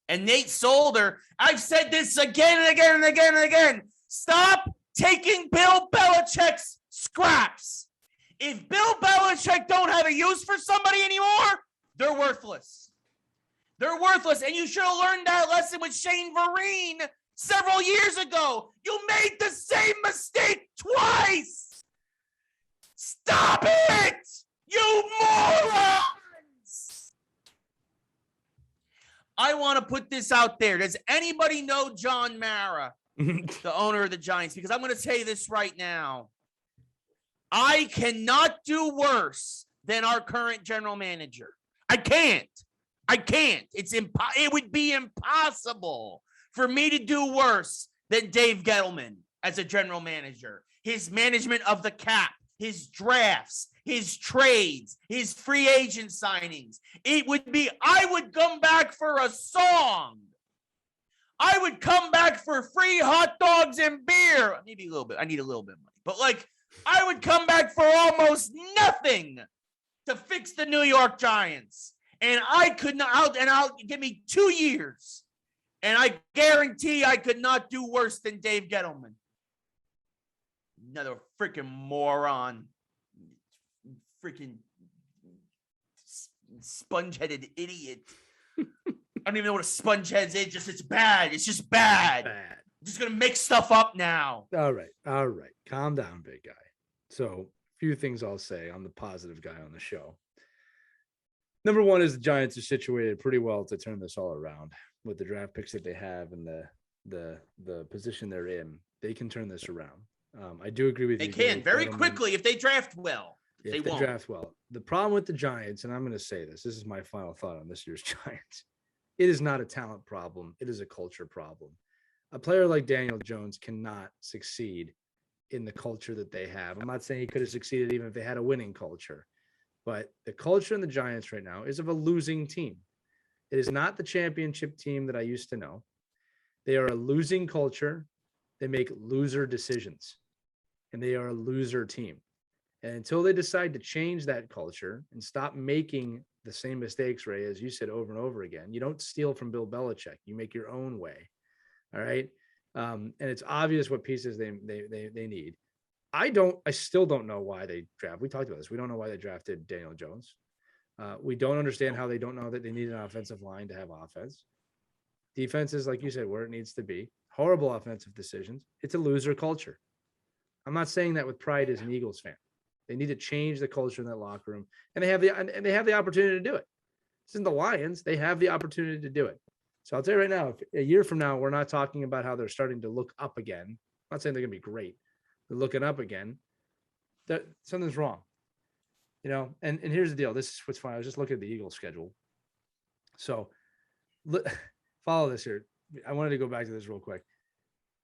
And Nate Solder, I've said this again and again and again and again. Stop taking Bill Belichick's scraps. If Bill Belichick don't have a use for somebody anymore, they're worthless. They're worthless. And you should have learned that lesson with Shane Vereen several years ago. You made the same mistake twice. Stop it, you morons. I want to put this out there. Does anybody know John Mara, the owner of the Giants? Because I'm going to tell you this right now. I cannot do worse than our current general manager. I can't. It would be impossible for me to do worse than Dave Gettleman as a general manager. His management of the cap, his drafts, his trades, his free agent signings. I would come back for a song. I would come back for free hot dogs and beer. Maybe a little bit. I need a little bit of money. But I would come back for almost nothing to fix the New York Giants. And I could not, give me 2 years. And I guarantee I could not do worse than Dave Gettleman. Another freaking moron. Freaking sponge-headed idiot. I don't even know what a sponge-head is. It's bad. It's just bad. I'm just going to make stuff up now. All right. Calm down, big guy. So, a few things I'll say. I'm the positive guy on the show. Number one is the Giants are situated pretty well to turn this all around with the draft picks that they have and the position they're in. They can turn this around. I do agree with you. They can very quickly if they draft well. If they draft well. The problem with the Giants, and I'm going to say this is my final thought on this year's Giants. It is not a talent problem. It is a culture problem. A player like Daniel Jones cannot succeed in the culture that they have. I'm not saying he could have succeeded even if they had a winning culture, but the culture in the Giants right now is of a losing team. It is not the championship team that I used to know. They are a losing culture. They make loser decisions, and they are a loser team. And until they decide to change that culture and stop making the same mistakes, Ray, as you said over and over again, you don't steal from Bill Belichick. You make your own way. All right. And it's obvious what pieces they need. I still don't know why they draft. We talked about this. We don't know why they drafted Daniel Jones. We don't understand how they don't know that they need an offensive line to have offense. Defense is, like you said, where it needs to be. Horrible offensive decisions. It's a loser culture. I'm not saying that with pride as an Eagles fan. They need to change the culture in that locker room, and they have the opportunity to do it. This isn't the Lions. They have the opportunity to do it. So I'll tell you right now, if a year from now, we're not talking about how they're starting to look up again. I'm not saying they're going to be great. They're looking up again. Something's wrong. And here's the deal. This is what's fun. I was just looking at the Eagles schedule. So follow this here. I wanted to go back to this real quick.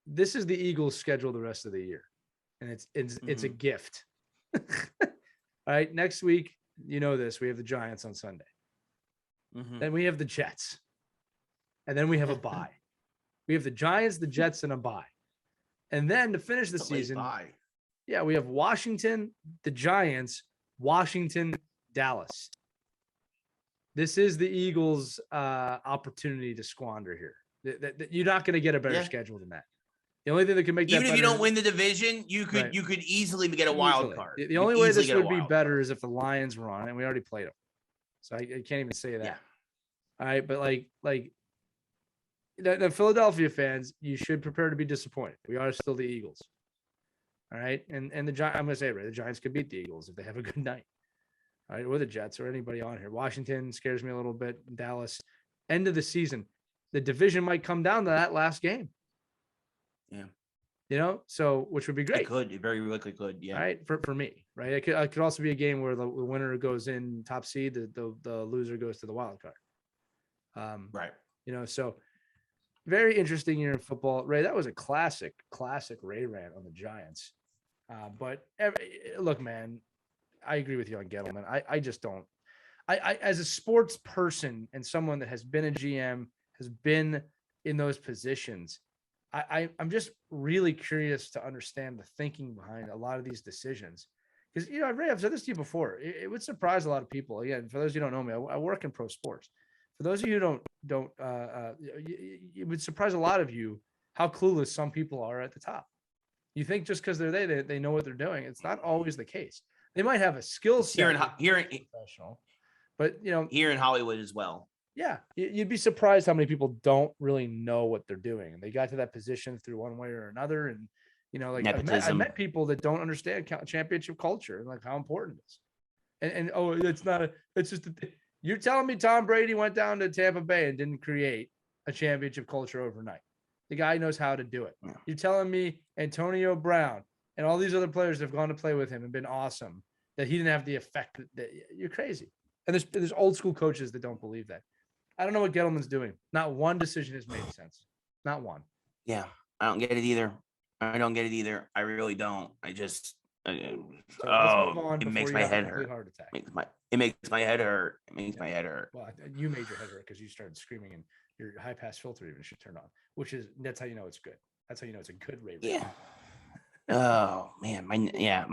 This is the Eagles schedule the rest of the year. And it's a gift. All right. Next week, this, we have the Giants on Sunday. Then we have the Jets. And then we have a bye. We have the Giants, the Jets, and a bye. And then to finish the season, we have Washington, the Giants, Washington, Dallas. This is the Eagles' opportunity to squander here. You're not going to get a better schedule than that. The only thing that can make that even if better, you don't win the division, you could easily get a wild card. The only way this would be better is if the Lions were on, and we already played them. So I can't even say that. Yeah. All right, but like the Philadelphia fans, you should prepare to be disappointed. We are still the Eagles. All right, and the Giants. I'm going to say it right. The Giants could beat the Eagles if they have a good night. All right, or the Jets or anybody on here. Washington scares me a little bit. Dallas. End of the season, the division might come down to that last game. Yeah. So which would be great. It very likely could. Yeah. All right. For me, right. It could also be a game where the winner goes in top seed, the loser goes to the wild card. Right. So very interesting year in football. Ray, that was a classic Ray rant on the Giants. But look, man, I agree with you on Gettleman. I just don't. I as a sports person and someone that has been a GM, has been in those positions, I'm just really curious to understand the thinking behind a lot of these decisions. Because, Ray, I've said this to you before. It would surprise a lot of people. Again, for those of you who don't know me, I work in pro sports. For those of you who don't, it would surprise a lot of you how clueless some people are at the top. You think just because they're there, they know what they're doing. It's not always the case. They might have a skill set here in professional, but here in Hollywood as well. Yeah, you'd be surprised how many people don't really know what they're doing. And they got to that position through one way or another. And, I met people that don't understand championship culture and like how important it is. And it's just, you're telling me Tom Brady went down to Tampa Bay and didn't create a championship culture overnight. The guy knows how to do it. Yeah. You're telling me Antonio Brown and all these other players that have gone to play with him and been awesome, that he didn't have the effect that you're crazy. And there's old school coaches that don't believe that. I don't know what Gettleman's doing. Not one decision has made sense. Not one. Yeah, I don't get it either. I really don't. I just, it makes my head hurt. It makes my head hurt. Well, you made your head hurt because you started screaming and your high pass filter even should turn on, that's how you know it's good. That's how you know it's a good rate. Yeah. Oh man, my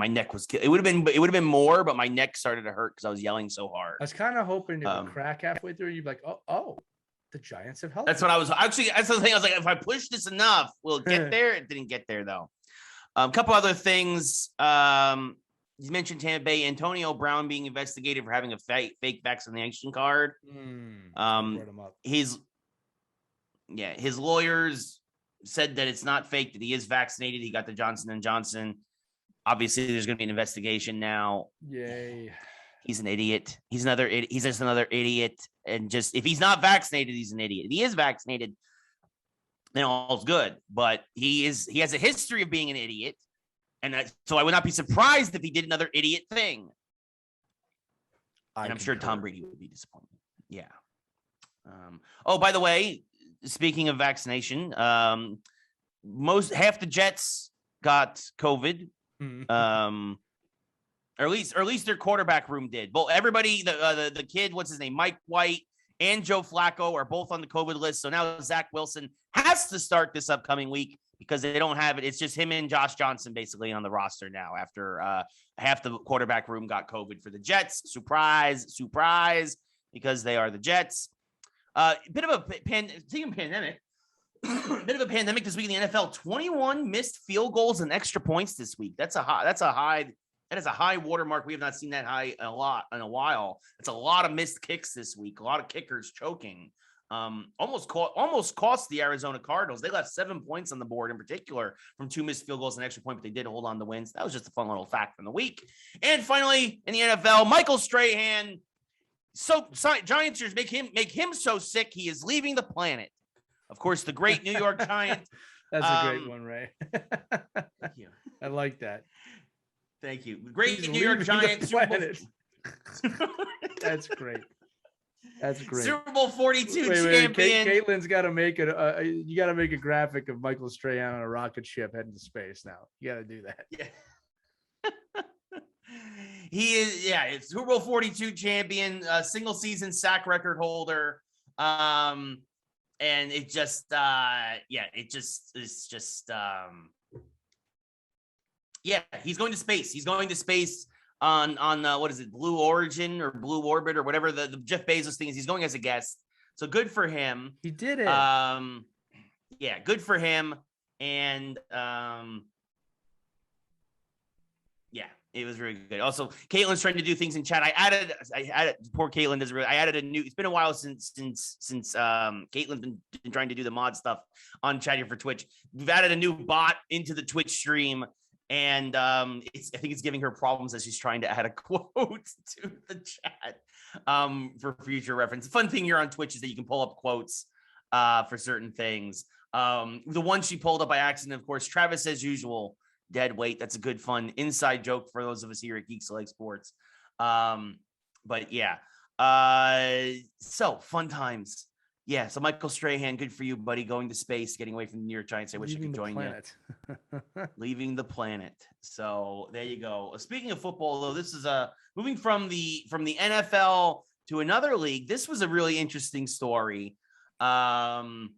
neck was. It would have been more, but my neck started to hurt because I was yelling so hard. I was kind of hoping it would crack halfway through. You'd be like, oh, the Giants have helped. That's what I was actually. That's the thing. I was like, if I push this enough, will it get there? It didn't get there though. A couple other things. You mentioned Tampa Bay. Antonio Brown being investigated for having a fake vaccination card. His lawyers said that it's not fake, that he is vaccinated. He got the Johnson & Johnson. Obviously, there's going to be an investigation now. Yay. He's an idiot. He's just another idiot. And just, if he's not vaccinated, he's an idiot. If he is vaccinated, then all's good. But he has a history of being an idiot. And so I would not be surprised if he did another idiot thing. And I'm sure Tom Brady would be disappointed. Yeah. By the way, speaking of vaccination, half the Jets got COVID, or at least their quarterback room did. Well, everybody, the kid, what's his name, Mike White and Joe Flacco are both on the COVID list. So now Zach Wilson has to start this upcoming week because they don't have it. It's just him and Josh Johnson basically on the roster now after half the quarterback room got COVID for the Jets. Surprise, because they are the Jets. Bit of a pandemic. Bit of a pandemic this week in the NFL. 21 missed field goals and extra points this week. That is a high watermark. We have not seen that high in a while. It's a lot of missed kicks this week. A lot of kickers choking. Almost cost the Arizona Cardinals. They left 7 points on the board in particular from 2 missed field goals and extra point, but they did hold on to wins. That was just a fun little fact from the week. And finally, in the NFL, Michael Strahan. So Giants make him so sick he is leaving the planet. Of course, the great New York Giant. That's a great one, Ray. Thank you. I like that. Thank you. Great New York Giants. That's great. That's great. Super Bowl 42 champion. Caitlin's got to make you got to make a graphic of Michael Strahan on a rocket ship heading to space now. You got to do that. Yeah. He is, it's Super Bowl 42 champion, single season sack record holder. And it just, he's going to space. what is it, Blue Origin or Blue Orbit or whatever the Jeff Bezos thing is. He's going as a guest, so good for him. He did it. Yeah, good for him. And yeah, it was really good. Also, Caitlin's trying to do things in chat. I added poor Caitlin doesn't really. I added a new. It's been a while since Caitlin's been trying to do the mod stuff on chat here for Twitch. We've added a new bot into the Twitch stream, and I think it's giving her problems as she's trying to add a quote to the chat for future reference. The fun thing here on Twitch is that you can pull up quotes for certain things. The one she pulled up by accident, of course, Travis as usual. Dead weight. That's a good fun inside joke for those of us here at Geeks-Sports. But yeah. So fun times. Yeah. So Michael Strahan, good for you, buddy. Going to space, getting away from the New York Giants. I wish I could join you. Leaving the planet. So there you go. Speaking of football, though, this is moving from the NFL to another league. This was a really interesting story. The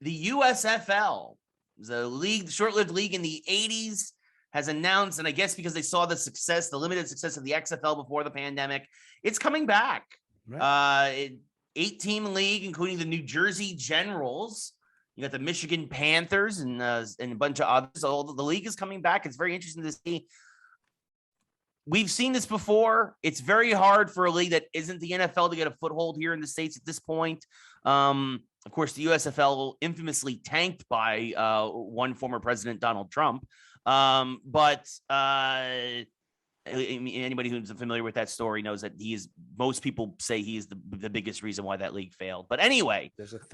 USFL, the league, short-lived league in the 80s, has announced, and I guess because they saw the limited success of the XFL before the pandemic, it's coming back. Right. 8-team league, including the New Jersey Generals. You got the Michigan Panthers and a bunch of others. So the league is coming back. It's very interesting to see. We've seen this before. It's very hard for a league that isn't the NFL to get a foothold here in the States at this point. Of course, the USFL infamously tanked by one former president, Donald Trump. But anybody who's familiar with that story knows that most people say he is the biggest reason why that league failed. But anyway, there's a 30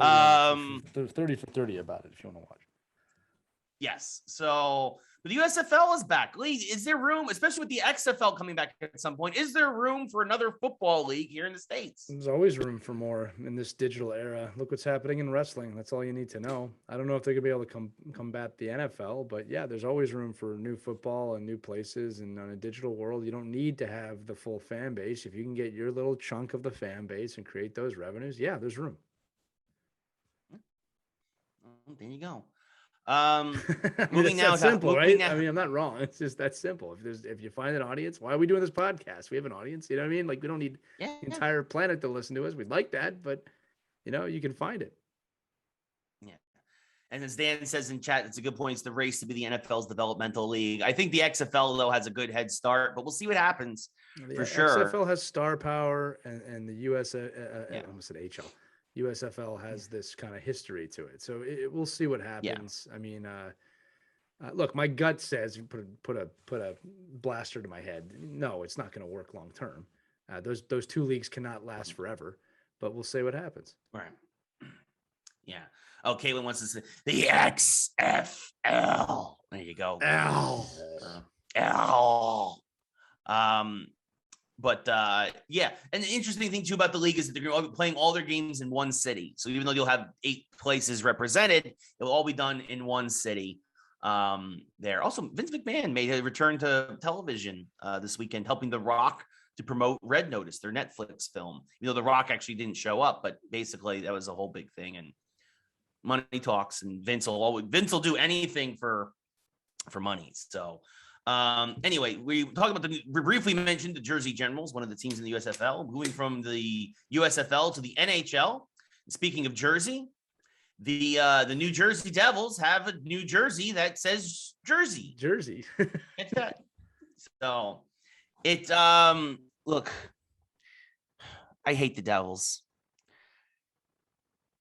for 30 about it if you want to watch. Yes. So but the USFL is back. Lee, is there room, especially with the XFL coming back at some point, is there room for another football league here in the States? There's always room for more in this digital era. Look what's happening in wrestling. That's all you need to know. I don't know if they're going to be able to combat the NFL, but yeah, there's always room for new football and new places. And on a digital world, you don't need to have the full fan base. If you can get your little chunk of the fan base and create those revenues, yeah, there's room. There you go. Moving now, simple, right? I mean, I'm not wrong. It's just that simple. If you find an audience, why are we doing this podcast? We have an audience, you know what I mean? Like, we don't need the entire planet to listen to us. We'd like that, but you can find it. Yeah. And as Dan says in chat, it's a good point. It's the race to be the NFL's developmental league. I think the XFL though has a good head start, but we'll see what happens for sure. XFL has star power, and the I almost said HL. USFL has this kind of history to it, so we'll see what happens. Yeah. I mean, look, my gut says put a blaster to my head. No, it's not going to work long term. Those two leagues cannot last forever, but we'll see what happens. Right. Yeah. Oh, Caitlin wants to say the XFL. There you go. L. But yeah, and the interesting thing too about the league is that they're going to be playing all their games in one city. So even though you'll have 8 places represented, it will all be done in one city. There. Also, Vince McMahon made a return to television this weekend, helping The Rock to promote Red Notice, their Netflix film. You know, The Rock actually didn't show up, but basically that was a whole big thing. And money talks, and Vince will do anything for money. So. Anyway, we talked about we briefly mentioned the Jersey Generals, one of the teams in the USFL, moving from the USFL to the NHL. Speaking of Jersey, the New Jersey Devils have a New Jersey that says Jersey. It's that. So it look, I hate the Devils.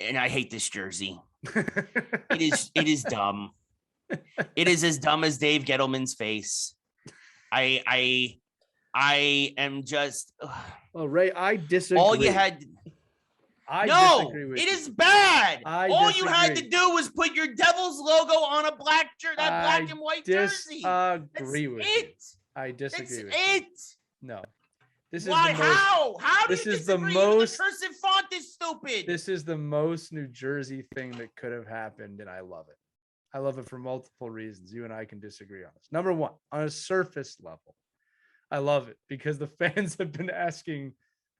And I hate this jersey. It is dumb. It is as dumb as Dave Gettleman's face. I am just. Well, Ray, I disagree. All you had. Disagree with it is bad. All you had to do was put your Devils logo on a black jersey, that black and white jersey. I disagree with it. No. This Why? Is the most, How do you disagree? The cursive font is stupid. This is the most New Jersey thing that could have happened, and I love it. I love it for multiple reasons. You and I can disagree on this. Number one, on a surface level, I love it because the fans have been asking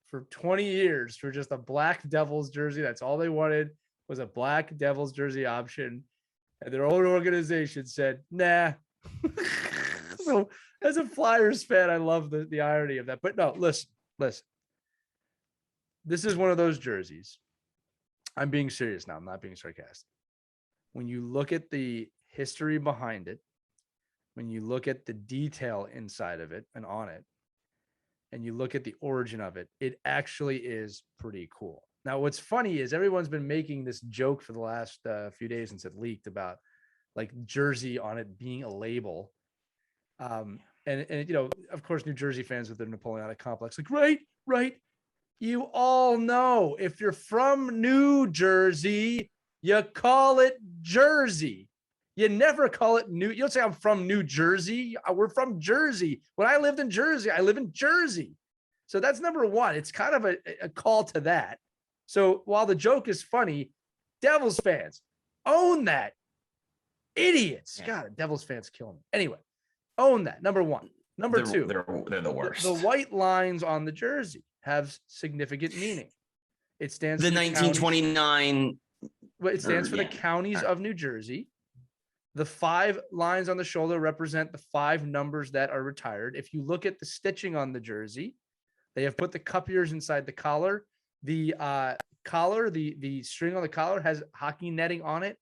for 20 years for just a black Devils jersey. That's all they wanted was a black Devils jersey option. And their own organization said, nah. So as a Flyers fan, I love the irony of that. But no, listen. This is one of those jerseys. I'm being serious now. I'm not being sarcastic. When you look at the history behind it, when you look at the detail inside of it and on it, and you look at the origin of it, it actually is pretty cool. Now, what's funny is everyone's been making this joke for the last few days since it leaked about like jersey on it being a label. And of course, New Jersey fans with their Napoleonic complex, like, right. You all know if you're from New Jersey, you call it Jersey. You never call it New. You don't say I'm from New Jersey. We're from Jersey. When I lived in Jersey, I live in Jersey. So that's number one. It's kind of a call to that. So while the joke is funny, Devils fans own that. Idiots. Yeah. God, Devils fans kill me. Anyway, own that. Number one. Number two. They're the worst. The white lines on the jersey have significant meaning. It stands for the 1929. It stands for the counties of New Jersey. The 5 lines on the shoulder represent the 5 numbers that are retired. If you look at the stitching on the jersey, they have put the cup ears inside the collar. The collar, the string on the collar has hockey netting on it,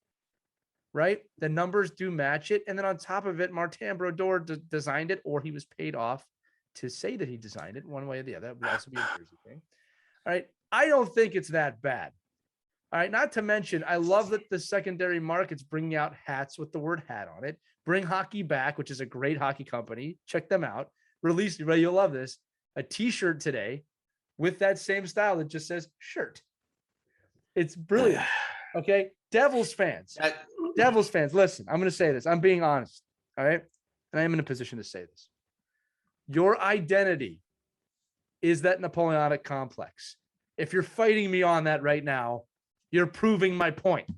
right? The numbers do match it. And then on top of it, Martin Brodeur designed it, or he was paid off to say that he designed it one way or the other. That would also be a jersey thing. All right. I don't think it's that bad. All right. Not to mention, I love that the secondary market's bringing out hats with the word hat on it. Bring Hockey Back, which is a great hockey company. Check them out. Released, you'll love this, a t-shirt today with that same style that just says shirt. It's brilliant. Okay. Devils fans, listen, I'm going to say this. I'm being honest. All right. And I am in a position to say this. Your identity is that Napoleonic complex. If you're fighting me on that right now, you're proving my point.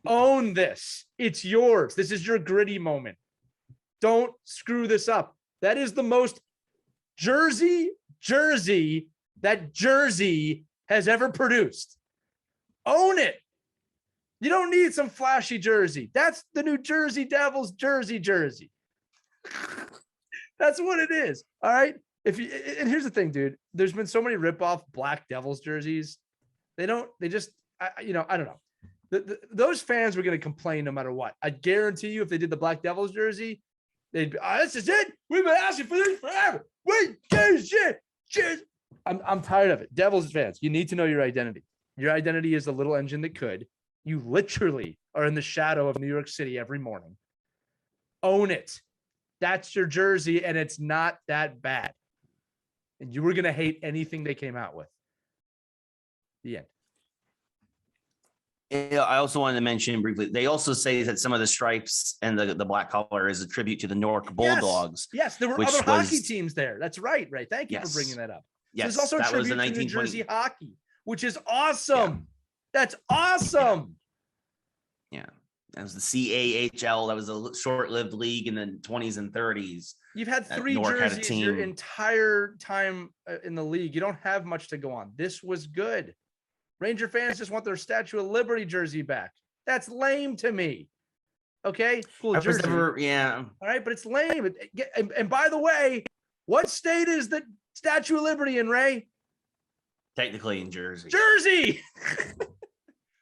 Own this. It's yours. This is your gritty moment. Don't screw this up. That is the most jersey that Jersey has ever produced. Own it. You don't need some flashy jersey. That's the New Jersey Devils jersey. That's what it is. All right. And here's the thing, dude. There's been so many rip-off Black Devils jerseys. I don't know. Those fans were going to complain no matter what. I guarantee you, if they did the Black Devils jersey, they'd be, this is it. We've been asking for this forever. Wait, cheers. I'm tired of it. Devils fans, you need to know your identity. Your identity is the little engine that could. You literally are in the shadow of New York City every morning. Own it. That's your jersey, and it's not that bad. And you were going to hate anything they came out with. The end. I also wanted to mention briefly, they also say that some of the stripes and the black color is a tribute to the Newark Bulldogs. Yes, there were other hockey teams there. That's right. Thank you for bringing that up. Yes, so there's also a tribute to New Jersey hockey, which is awesome. Yeah. That's awesome. Yeah. That was the CAHL. That was a short-lived league in the 20s and 30s. You've had 3 jerseys your entire time in the league. You don't have much to go on. This was good. Ranger fans just want their Statue of Liberty jersey back. That's lame to me. Okay? Cool jersey. Yeah. All right, but it's lame. And by the way, what state is the Statue of Liberty in, Ray? Technically in Jersey. Jersey!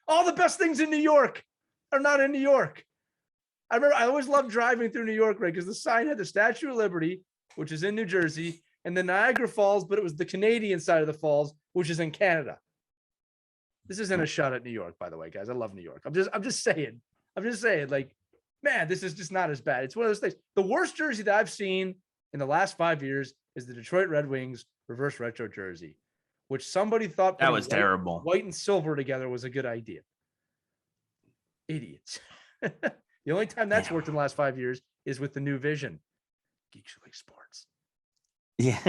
All the best things in New York are not in New York. I always loved driving through New York, right? Because the sign had the Statue of Liberty, which is in New Jersey, and the Niagara Falls, but it was the Canadian side of the falls, which is in Canada. This isn't a shot at New York, by the way, guys. I love New York. I'm just saying, like, man, this is just not as bad. It's one of those things. The worst jersey that I've seen in the last 5 years is the Detroit Red Wings reverse retro jersey, which somebody thought that was terrible. White and silver together was a good idea. Idiots. The only time that's worked in the last 5 years is with the new vision. Geeks-Sports. Yeah.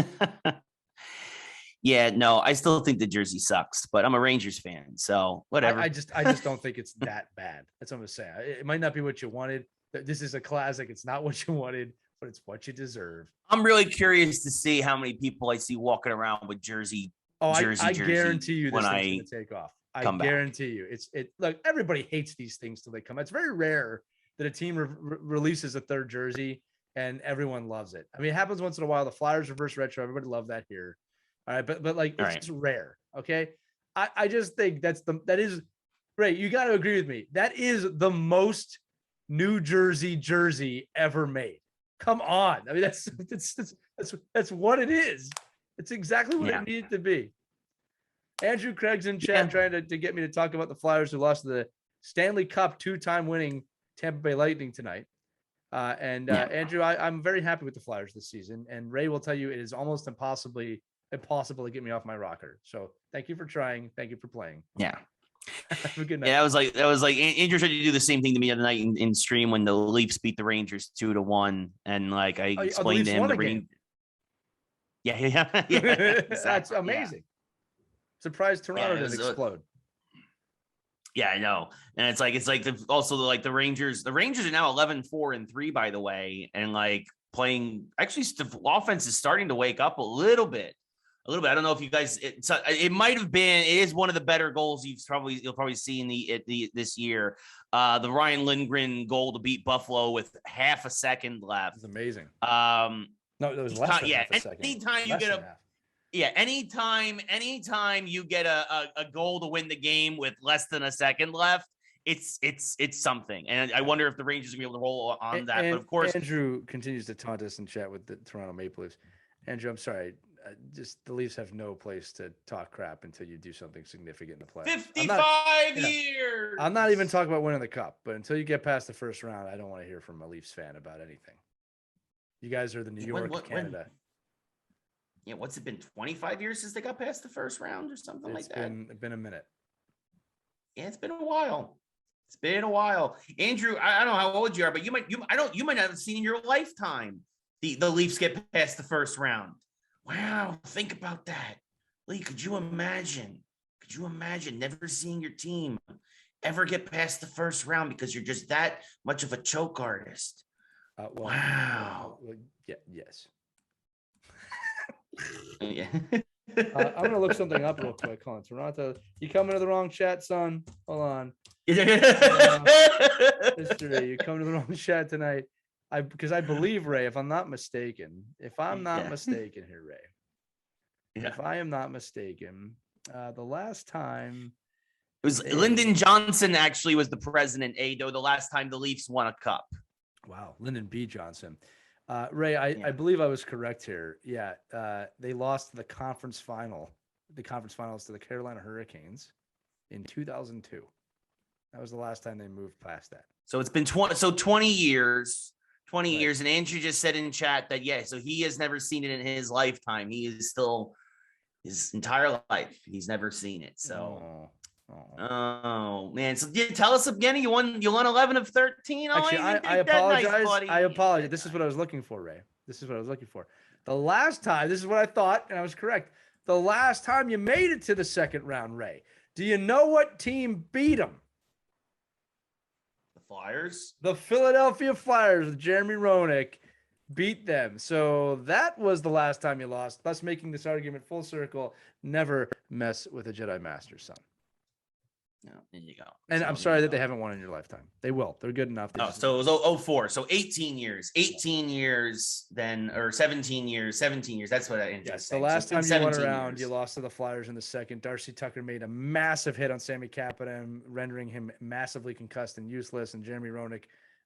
Yeah, no, I still think the jersey sucks, but I'm a Rangers fan, so whatever. I just don't think it's that bad. That's what I'm saying. It might not be what you wanted. This is a classic. It's not what you wanted, but it's what you deserve. I'm really curious to see how many people I see walking around with jersey. I guarantee you this thing's going to take off. I guarantee you. Look, everybody hates these things till they come out. It's very rare that a team releases a third jersey and everyone loves it. I mean, it happens once in a while. The Flyers reverse retro, everybody loved that here. All right, but like it's just rare. Okay, I just think that is Ray. You got to agree with me. That is the most New Jersey jersey ever made. Come on, I mean that's what it is. It's exactly what it needed to be. Andrew Craig's in chat trying to get me to talk about the Flyers who lost to the Stanley Cup 2-time winning Tampa Bay Lightning tonight. Andrew, I'm very happy with the Flyers this season. And Ray will tell you it is almost impossible to get me off my rocker. So thank you for trying. Thank you for playing. Yeah. Have a good night. Yeah, that was like Andrew tried to do the same thing to me the other night in stream when the Leafs beat the Rangers 2-1. And like I explained to him the Rangers. Yeah. Exactly. That's amazing. Yeah. Surprised Toronto didn't explode. Yeah, I know. And it's like the Rangers. The Rangers are now 11-4-3, by the way, and like playing. Actually, the offense is starting to wake up a little bit. I don't know if you guys. It might have been. It is one of the better goals you'll probably see in this year. The Ryan Lindgren goal to beat Buffalo with half a second left. It's amazing. No, it was less than half a second. Anytime you get anytime you get a goal to win the game with less than a second left, it's something. And I wonder if the Rangers are going to be able to roll on that. But of course, Andrew continues to taunt us and chat with the Toronto Maple Leafs. Andrew, I'm sorry. Just the Leafs have no place to talk crap until you do something significant in the playoffs. 55 years. I'm not even talking about winning the cup, but until you get past the first round, I don't want to hear from a Leafs fan about anything. You guys are the New York of Canada. Yeah, what's it been? 25 years since they got past the first round or something like that? It's been a minute. Yeah, it's been a while. Andrew, I don't know how old you are, but you might not have seen in your lifetime the Leafs get past the first round. Wow, think about that. Lee, could you imagine never seeing your team ever get past the first round because you're just that much of a choke artist? Wow. Yes. Yeah. I'm gonna look something up real quick. Hold on, Toronto. You coming to the wrong chat, son? Hold on. History. You coming to the wrong chat tonight? Because I believe Ray, if I'm not mistaken, here, Ray. Yeah. If I am not mistaken, the last time it was Lyndon Johnson actually was the president, though the last time the Leafs won a cup. Wow, Lyndon B. Johnson. Ray, I believe I was correct here. Yeah, they lost the conference finals to the Carolina Hurricanes in 2002. That was the last time they moved past that. So it's been 20 years. 20 years, and Andrew just said in chat that so he has never seen it in his lifetime. He is still his entire life. He's never seen it. So, oh man. So tell us again. You won 11 of 13. Actually, I apologize. Nice, I apologize. This is what I was looking for, Ray. This is what I was looking for. The last time, this is what I thought, and I was correct. The last time you made it to the second round, Ray. Do you know what team beat them? Flyers, the Philadelphia Flyers with Jeremy Roenick beat them. So that was the last time you lost. Thus making this argument full circle. Never mess with a Jedi Master, son. No, there you go. And I'm sorry that they haven't won in your lifetime. They will. They're good enough. So it was 04. So 18 years then, or 17 years. That's what I ended up saying. The last time you went around, you lost to the Flyers in the second. Darcy Tucker made a massive hit on Sammy Kapanen, rendering him massively concussed and useless. And Jeremy Roenick,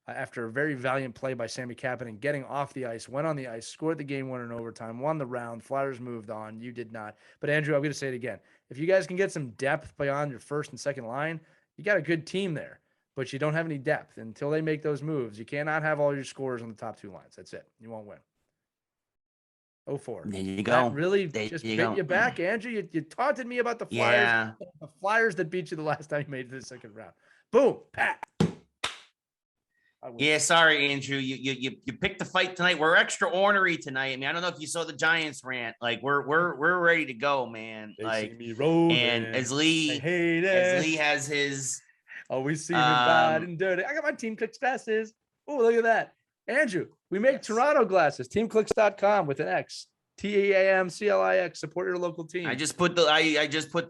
after a very valiant play by Sammy Kapanen, getting off the ice, went on the ice, scored the game winner in overtime, won the round. Flyers moved on. You did not. But Andrew, I'm going to say it again. If you guys can get some depth beyond your first and second line, you got a good team there, but you don't have any depth until they make those moves. You cannot have all your scorers on the top two lines. That's it. You won't win. 04. There you go. That really just bit you back, Andrew. You taunted me about the Flyers. Yeah. The Flyers that beat you the last time you made it to the second round. Boom, pat. Yeah, sorry, Andrew. You picked the fight tonight. We're extra ornery tonight. I mean, I don't know if you saw the Giants rant. Like we're ready to go, man. They like see me rolling, and as Lee has his always see me bad and dirty. I got my Team Clicks glasses. Oh, look at that, Andrew. We make Toronto glasses. TeamClicks.com with an X. TEAMCLIX. Support your local team. I just put the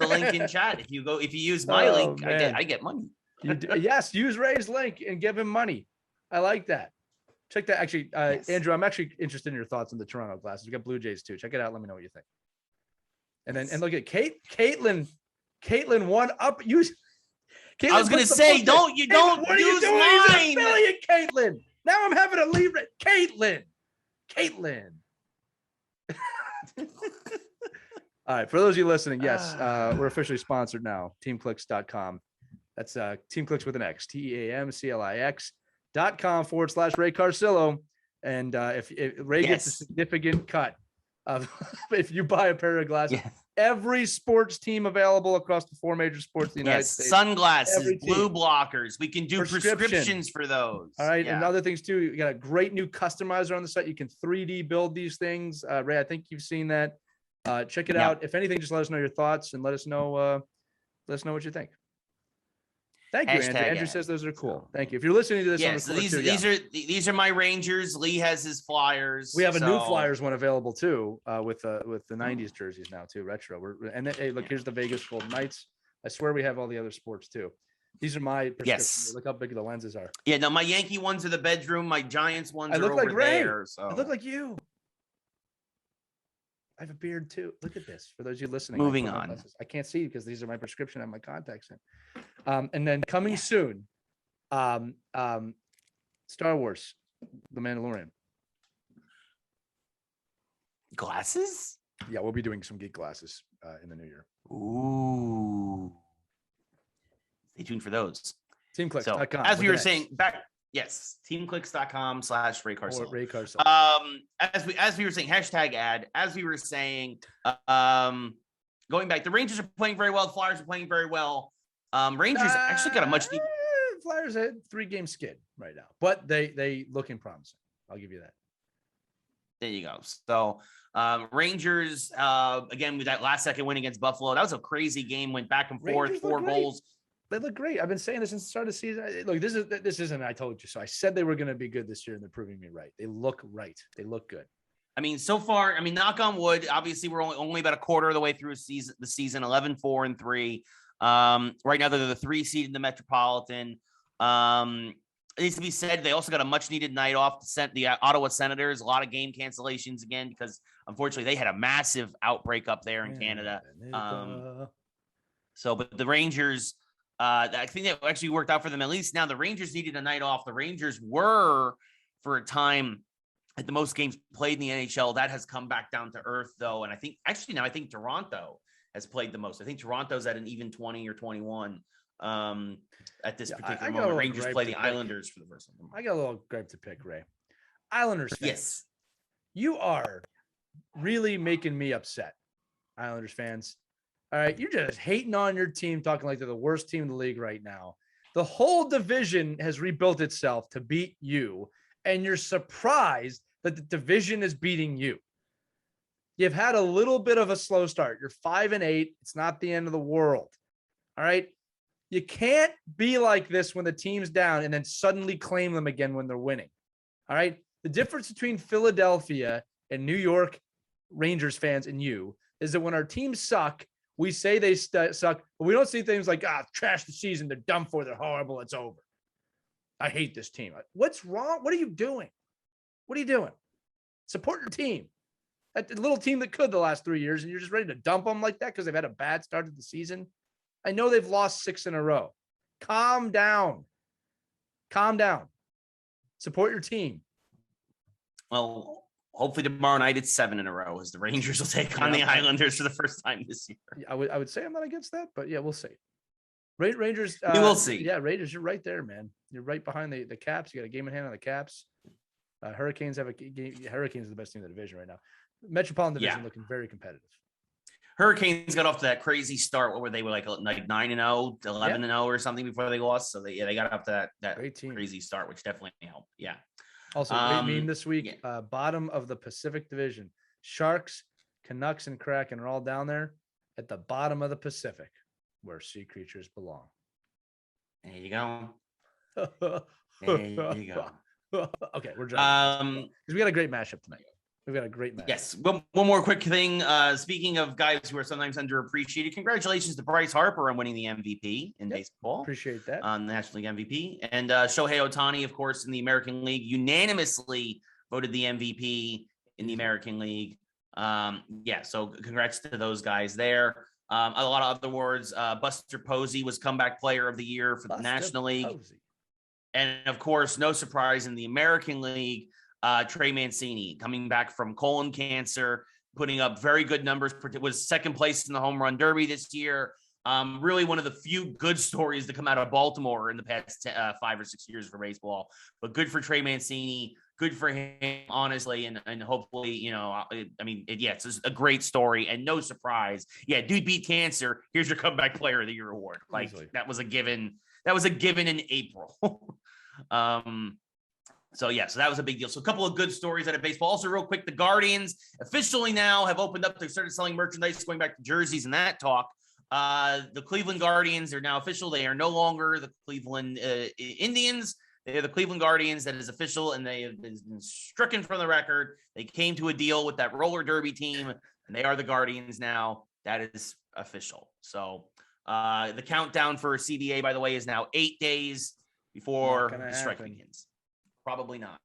link in chat. If you use my link, I get money. Yes, use Ray's link and give him money. I like that. Check that. Actually, Yes. Andrew, I'm actually interested in your thoughts on the Toronto glasses. We got Blue Jays too. Check it out. Let me know what you think. And then and look at Caitlin one up. I was gonna say, don't use mine. He's an affiliate, Caitlin. Now I'm having to leave it. Caitlin. All right. For those of you listening, yes, we're officially sponsored now. Teamclicks.com. That's Teamclicks with an X. TEAMCLIX.com/Ray Carcillo. And if Ray gets a significant cut of if you buy a pair of glasses, every sports team available across the 4 major sports in the United States. Sunglasses, blue blockers. We can do prescriptions for those. All right. And other things too. You got a great new customizer on the site. You can 3D build these things. Ray, I think you've seen that. Check it out. If anything, just let us know your thoughts and let us know what you think. Thank you, Andrew. Andrew says those are cool. Thank you. If you're listening to this, these are my Rangers. Lee has his Flyers. We have a new Flyers one available too, with the '90s jerseys now too, retro. Hey, look, here's the Vegas Golden Knights. I swear we have all the other sports too. These are my prescriptions. Look how big the lenses are. Yeah, no, my Yankee ones are the bedroom. My Giants ones are over there. So I look like you. I have a beard too. Look at this. For those of you listening. Moving on. I can't see because these are my prescription and my contacts in. And then coming soon, Star Wars, The Mandalorian. Glasses? Yeah, we'll be doing some geek glasses in the new year. Ooh. Stay tuned for those. Teamclicks.com. So, as we were saying back. Yes, teamclicks.com/Ray Carcillo. Ray Carcillo. As we were saying, hashtag ad. As we were saying, going back, the Rangers are playing very well. The Flyers are playing very well. Rangers actually got a much needed. Flyers had 3-game skid right now, but they looking promising. I'll give you that. There you go. So Rangers again with that last second win against Buffalo. That was a crazy game. Went back and forth, Rangers 4 goals. They look great. I've been saying this since the start of the season. Look, this isn't. I told you so. I said they were going to be good this year, and they're proving me right. They look right. They look good. I mean, so far, knock on wood. Obviously, we're only about a quarter of the way through the season. 11-4-3. Right now, they're the 3 seed in the Metropolitan. It needs to be said they also got a much needed night off. The Ottawa Senators, a lot of game cancellations again because unfortunately they had a massive outbreak up there in Canada. But the Rangers. I think that actually worked out for them. At least now the Rangers needed a night off. The Rangers were, for a time, at the most games played in the NHL. That has come back down to earth, though. And I think Toronto has played the most. I think Toronto's at an even 20 or 21 at this particular moment. Rangers play the Islanders for the first time. I got a little gripe to pick, Ray. Islanders fans. Yes. You are really making me upset, Islanders fans. All right, you're just hating on your team, talking like they're the worst team in the league right now. The whole division has rebuilt itself to beat you, and you're surprised that the division is beating you. You've had a little bit of a slow start. You're 5-8. It's not the end of the world. All right, you can't be like this when the team's down and then suddenly claim them again when they're winning. All right, the difference between Philadelphia and New York Rangers fans and you is that when our teams suck, we say they suck, but we don't see things like, trash the season. They're done for. They're horrible. It's over. I hate this team. What's wrong? What are you doing? What are you doing? Support your team. That little team that could the last 3 years, and you're just ready to dump them like that because they've had a bad start to the season. I know they've lost 6 in a row. Calm down. Calm down. Support your team. Well, hopefully tomorrow night it's 7 in a row as the Rangers will take on the Islanders for the first time this year. I would say I'm not against that, but yeah, we'll see. Rangers. We will see. Yeah, Rangers, you're right there, man. You're right behind the Caps. You got a game in hand on the Caps. Hurricanes have a game. Hurricanes are the best team in the division right now. Metropolitan division looking very competitive. Hurricanes got off to that crazy start. What were they? Were like 9-0, 11-0 or something before they lost. So they got off to that crazy start, which definitely helped. Yeah. Also, great meme this week. Bottom of the Pacific Division. Sharks, Canucks, and Kraken are all down there at the bottom of the Pacific, where sea creatures belong. There you go. Okay, we're done. Because we got a great mashup tonight. We've got a great match. Yes. One more quick thing. Speaking of guys who are sometimes underappreciated, congratulations to Bryce Harper on winning the MVP in baseball. Appreciate that. National League MVP. And Shohei Ohtani, of course, in the American League, unanimously voted the MVP in the American League. So congrats to those guys there. A lot of other awards. Buster Posey was comeback player of the year for the National League. And of course, no surprise in the American League, Trey Mancini coming back from colon cancer, putting up very good numbers, was second place in the home run derby this year. Really one of the few good stories to come out of Baltimore in the past 5 or 6 years for baseball, but good for Trey Mancini, good for him, honestly. And hopefully, it's just a great story and no surprise. Yeah. Dude beat cancer. Here's your comeback player of the year award. Like that was a given in April. So that was a big deal. So a couple of good stories out of baseball. Also, real quick, the Guardians officially now have opened up. They started selling merchandise, going back to jerseys and that talk. The Cleveland Guardians are now official. They are no longer the Cleveland Indians. They are the Cleveland Guardians. That is official, and they have been stricken from the record. They came to a deal with that roller derby team, and they are the Guardians now. That is official. So the countdown for CBA, by the way, is now 8 days before the strike begins. Probably not.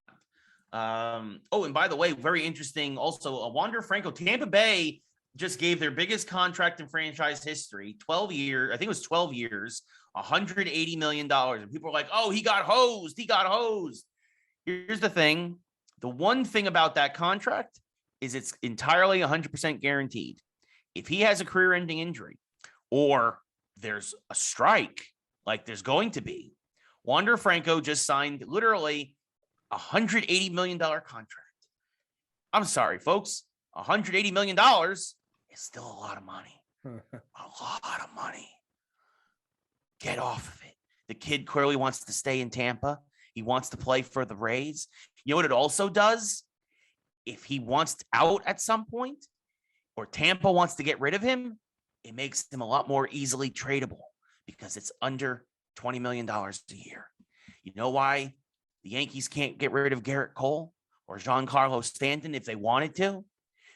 And by the way, very interesting. Also, Wander Franco, Tampa Bay just gave their biggest contract in franchise history, 12 years. I think it was 12 years, $180 million. And people are like, oh, he got hosed. Here's the thing. The one thing about that contract is it's entirely 100% guaranteed. If he has a career-ending injury or there's a strike, like there's going to be, Wander Franco just signed literally $180 million contract. I'm sorry, folks. $180 million is still a lot of money. A lot of money. Get off of it. The kid clearly wants to stay in Tampa. He wants to play for the Rays. You know what it also does? If he wants out at some point or Tampa wants to get rid of him, it makes him a lot more easily tradable because it's under $20 million a year. You know why the Yankees can't get rid of Garrett Cole or Giancarlo Stanton if they wanted to?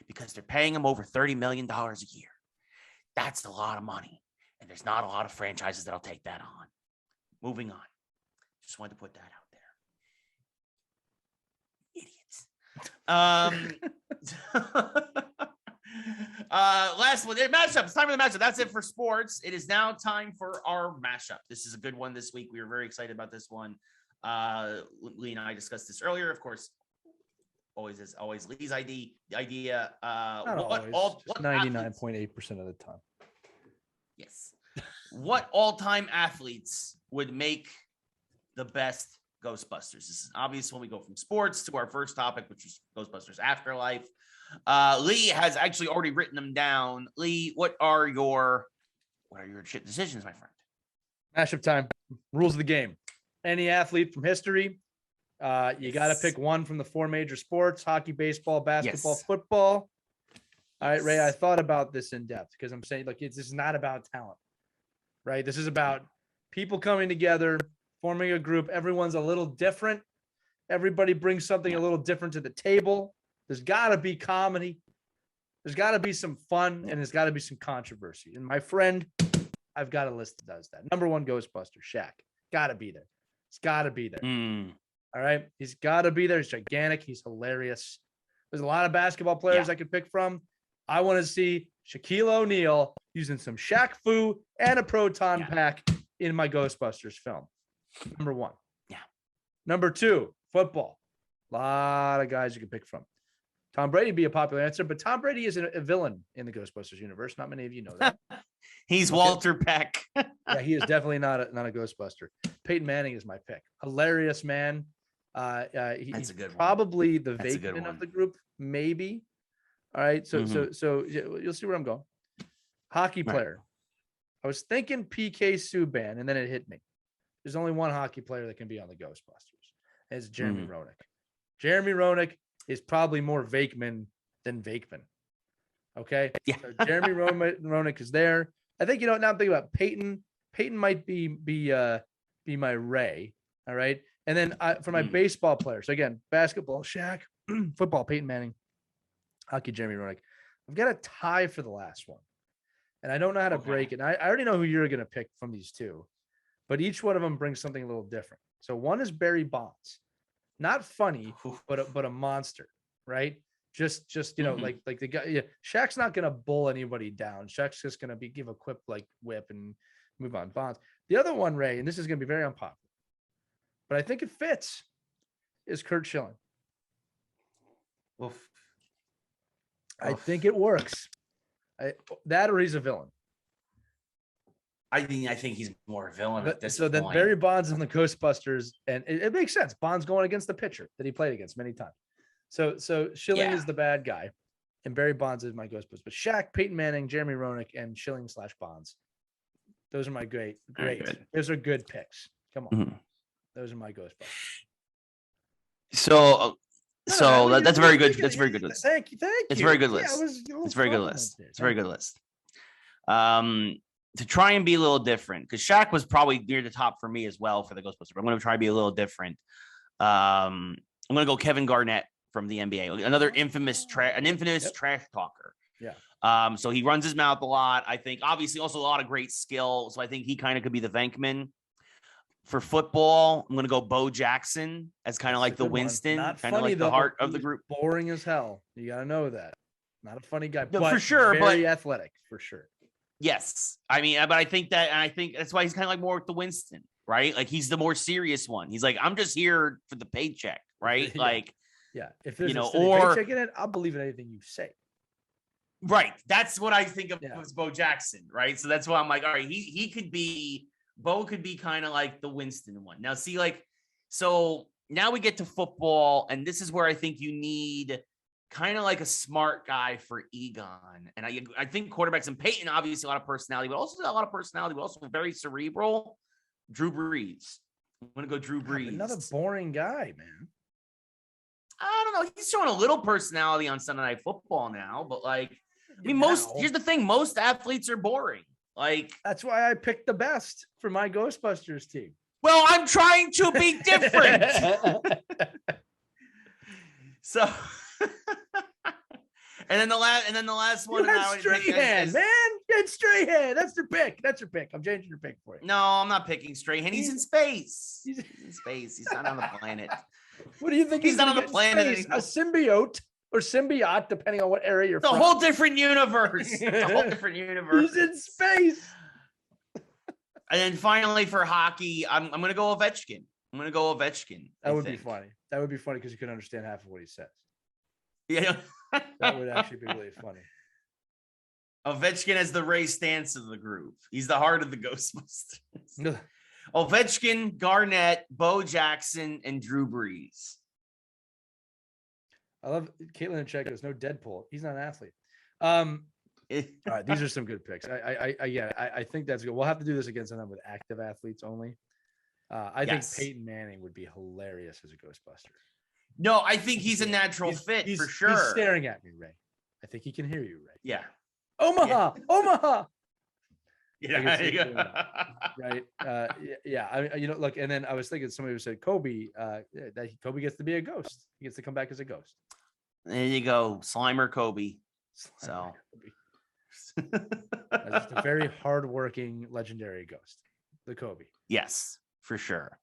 Because they're paying him over $30 million a year. That's a lot of money. And there's not a lot of franchises that'll take that on. Moving on. Just wanted to put that out there. Idiots. Last one, mashup. It's time for the mashup. That's it for sports. It is now time for our mashup. This is a good one this week. We were very excited about this one. Lee and I discussed this earlier. Of course, always Lee's idea. 99.8% of the time. Yes. What all-time athletes would make the best Ghostbusters? This is obvious when we go from sports to our first topic, which is Ghostbusters Afterlife. Lee has actually already written them down. Lee, what are your decisions, my friend? Mashup time. Rules of the game. Any athlete from history. You got to pick one from the 4 major sports: hockey, baseball, basketball, football. All right, Ray, I thought about this in depth because I'm saying, this is not about talent, right? This is about people coming together, forming a group. Everyone's a little different. Everybody brings something a little different to the table. There's got to be comedy. There's got to be some fun, and there's got to be some controversy. And my friend, I've got a list that does that. Number 1, Ghostbuster, Shaq. Got to be there. It's got to be there. All right. He's got to be there. He's gigantic. He's hilarious. There's a lot of basketball players I could pick from. I want to see Shaquille O'Neal using some Shaq Fu and a proton pack in my Ghostbusters film. Number 1. Yeah. Number 2, football. A lot of guys you can pick from. Tom Brady would be a popular answer, but Tom Brady is a villain in the Ghostbusters universe. Not many of you know that. He's Walter Peck. Yeah, he is definitely not a Ghostbuster. Peyton Manning is my pick. Hilarious man. That's he's a good probably one. The Vagrant of the group, maybe. All right, so you'll see where I'm going. Hockey player. I was thinking PK Subban, and then it hit me. There's only one hockey player that can be on the Ghostbusters. And it's Jeremy Roenick. Jeremy Roenick is probably more Vakeman than Vakeman. Okay? Yeah. So Jeremy Roenick is there. I think, now I'm thinking about Peyton. Peyton might be my Ray. All right. And then for my baseball players, so again, basketball, Shaq, football, Peyton Manning, Hockey Jeremy Roenick. I've got a tie for the last one, and I don't know how to break it. And I already know who you're going to pick from these two, but each one of them brings something a little different. So one is Barry Bonds, not funny, but a monster, right? Just like the guy. Yeah, Shaq's not going to bull anybody down. Shaq's just going to give a quick whip and move on. Bonds. The other one, Ray, and this is going to be very unpopular, but I think it fits, is Curt Schilling. Oof. I think it works. That or he's a villain. I think he's more a villain at this point. So then Barry Bonds in the Ghostbusters, and it makes sense. Bonds going against the pitcher that he played against many times. So Schilling is the bad guy, and Barry Bonds is my Ghostbusters. But Shaq, Peyton Manning, Jeremy Roenick, and Schilling/Bonds. Those are my great. Those are good picks. Come on, those are my Ghostbusters. So that's a very good. That's a very good list. Thank you. It's a very good list. It's a very good list. It's a very good list. To try and be a little different, because Shaq was probably near the top for me as well for the Ghostbusters. But I'm going to try to be a little different. I'm going to go Kevin Garnett from the NBA, another infamous trash talker. Yeah. So he runs his mouth a lot. I think obviously also a lot of great skill. So I think he kind of could be the Venkman. For football, I'm going to go Bo Jackson as kind of like the Winston, kind of like the heart of the group. Boring as hell. You got to know that. Not a funny guy, no, for sure, very athletic for sure. Yes. I mean, but I think that's why he's kind of like more with the Winston, right? Like he's the more serious one. He's like, I'm just here for the paycheck, right? Yeah. Like, yeah. If there's a paycheck in it, I'll believe in anything you say. Right. That's what I think of as Bo Jackson, right? So that's why I'm like, all right, he could be. Bo could be kind of like the Winston one. Now, see, so now we get to football, and this is where I think you need kind of like a smart guy for Egon. And I think quarterbacks, and Peyton, obviously a lot of personality, but also very cerebral. Drew Brees. I'm going to go Drew Brees. Another boring guy, man. I don't know. He's showing a little personality on Sunday Night Football now, but here's the thing. Most athletes are boring. That's why I picked the best for my Ghostbusters team. Well, I'm trying to be different. So, and then the last one. You had Strahan, man. You had Strahan. That's your pick. I'm changing your pick for you. No, I'm not picking Strahan. He's in space. He's in space. He's not on the planet. What do you think? He's not on the planet anymore? A symbiote. Or symbiote, depending on what area you're from. It's a whole different universe. He's in space. And then finally for hockey, I'm going to go Ovechkin. That would be funny. That would be funny because you couldn't understand half of what he says. Yeah. That would actually be really funny. Ovechkin as the Ray Stantz of the group. He's the heart of the Ghostbusters. Ovechkin, Garnett, Bo Jackson, and Drew Brees. I love Caitlin and Check. There's no Deadpool. He's not an athlete. All right, these are some good picks. I think that's good. We'll have to do this again sometime with active athletes only. I think Peyton Manning would be hilarious as a Ghostbuster. No, I think he's a natural fit for sure. He's staring at me, Ray. I think he can hear you, Ray. Yeah. Omaha. Yeah. Right. Yeah. Look, and then I was thinking somebody who said Kobe, that Kobe gets to be a ghost. He gets to come back as a ghost. There you go. Slimer Kobe. Kobe. That's just a very hardworking, legendary ghost. The Kobe. Yes, for sure.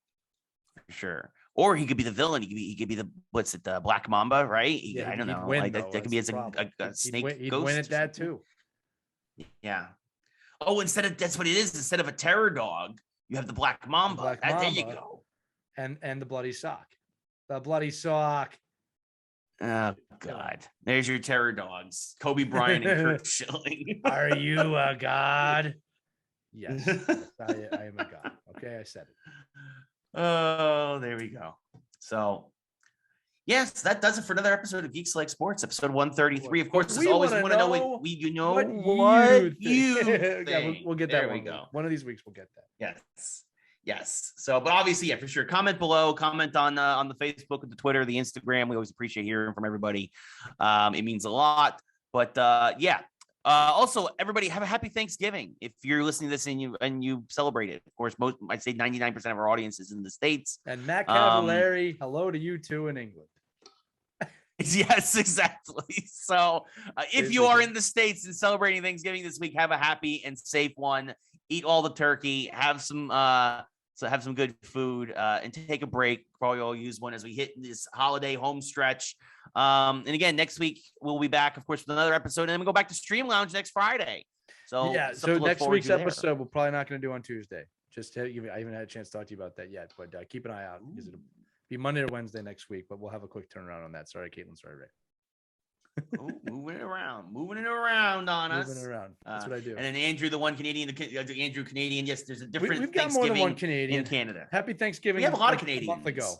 Or he could be the villain. He could be the the Black Mamba, right? I don't know. Win, that could be as a snake he'd ghost. Win at that too. Yeah. Oh, that's what it is. Instead of a terror dog, you have the Black Mamba. There you go. And the bloody sock. The bloody sock. Oh God! There's your terror dogs, Kobe Bryant and Curt Schilling. Are you a god? Yes, I am a god. Okay, I said it. Oh, there we go. So, yes, that does it for another episode of Geeks Like Sports, episode 133. Of course, as always, we want to know what you think. Yeah, we'll get that. There we go. One of these weeks, we'll get that. Yes. So, but obviously, for sure. Comment below. Comment on the Facebook, the Twitter, the Instagram. We always appreciate hearing from everybody. It means a lot. But also, everybody have a happy Thanksgiving if you're listening to this and you celebrate it. Of course, I'd say 99% of our audience is in the States. And Matt Cavallari, hello to you too in England. Yes, exactly. So if you are in the States and celebrating Thanksgiving this week, have a happy and safe one. Eat all the turkey, have some good food, and take a break. Probably all use one as we hit this holiday home stretch. And again, next week we'll be back, of course, with another episode, and then we go back to Stream Lounge next Friday. So yeah, so next week's episode we're probably not going to do on Tuesday. I haven't had a chance to talk to you about that yet, but keep an eye out because it'll be Monday or Wednesday next week. But we'll have a quick turnaround on that. Sorry, Caitlin. Sorry, Ray. Moving it around on us. Moving around. That's what I do. And then Andrew, the one Canadian, Andrew Canadian. Yes, there's a different. We've got more than one Canadian in Canada. Happy Thanksgiving. We have a lot of Canadians. A month ago.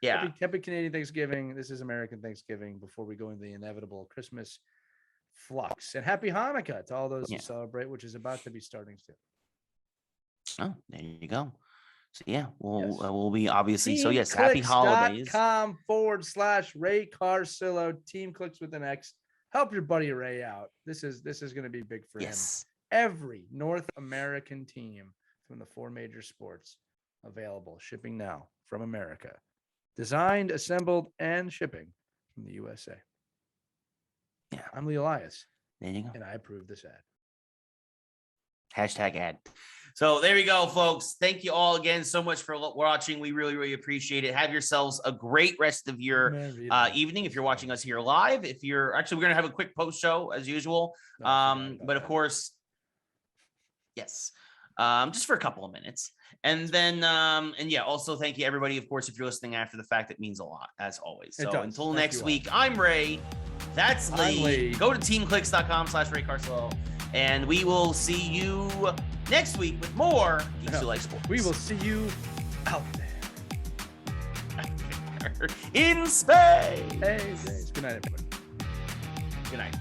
Yeah. Happy Canadian Thanksgiving. This is American Thanksgiving before we go into the inevitable Christmas flux. And happy Hanukkah to all those who celebrate, which is about to be starting soon. Oh, there you go. So yeah, we'll be obviously. So yes, happy holidays. .com/Ray Carcillo. Team Clicks with an X. Help your buddy Ray out. This is going to be big for him. Every North American team from the 4 major sports available, shipping now from America, designed, assembled, and shipping from the USA. Yeah, I'm Lee Elias. There you go. And I approve this ad. #ad. So there we go, folks. Thank you all again so much for watching. We really, really appreciate it. Have yourselves a great rest of your evening. If you're watching us here live, we're going to have a quick post show as usual. But of course, yes, just for a couple of minutes. And then, also thank you everybody. Of course, if you're listening after the fact, it means a lot as always. So until next week, I'm Ray. That's Lee. Go to teamclicks.com/Ray Carcillo. And we will see you next week with more Geeks Who Like Sports. We will see you out there. In space. Hey, good night, everybody. Good night.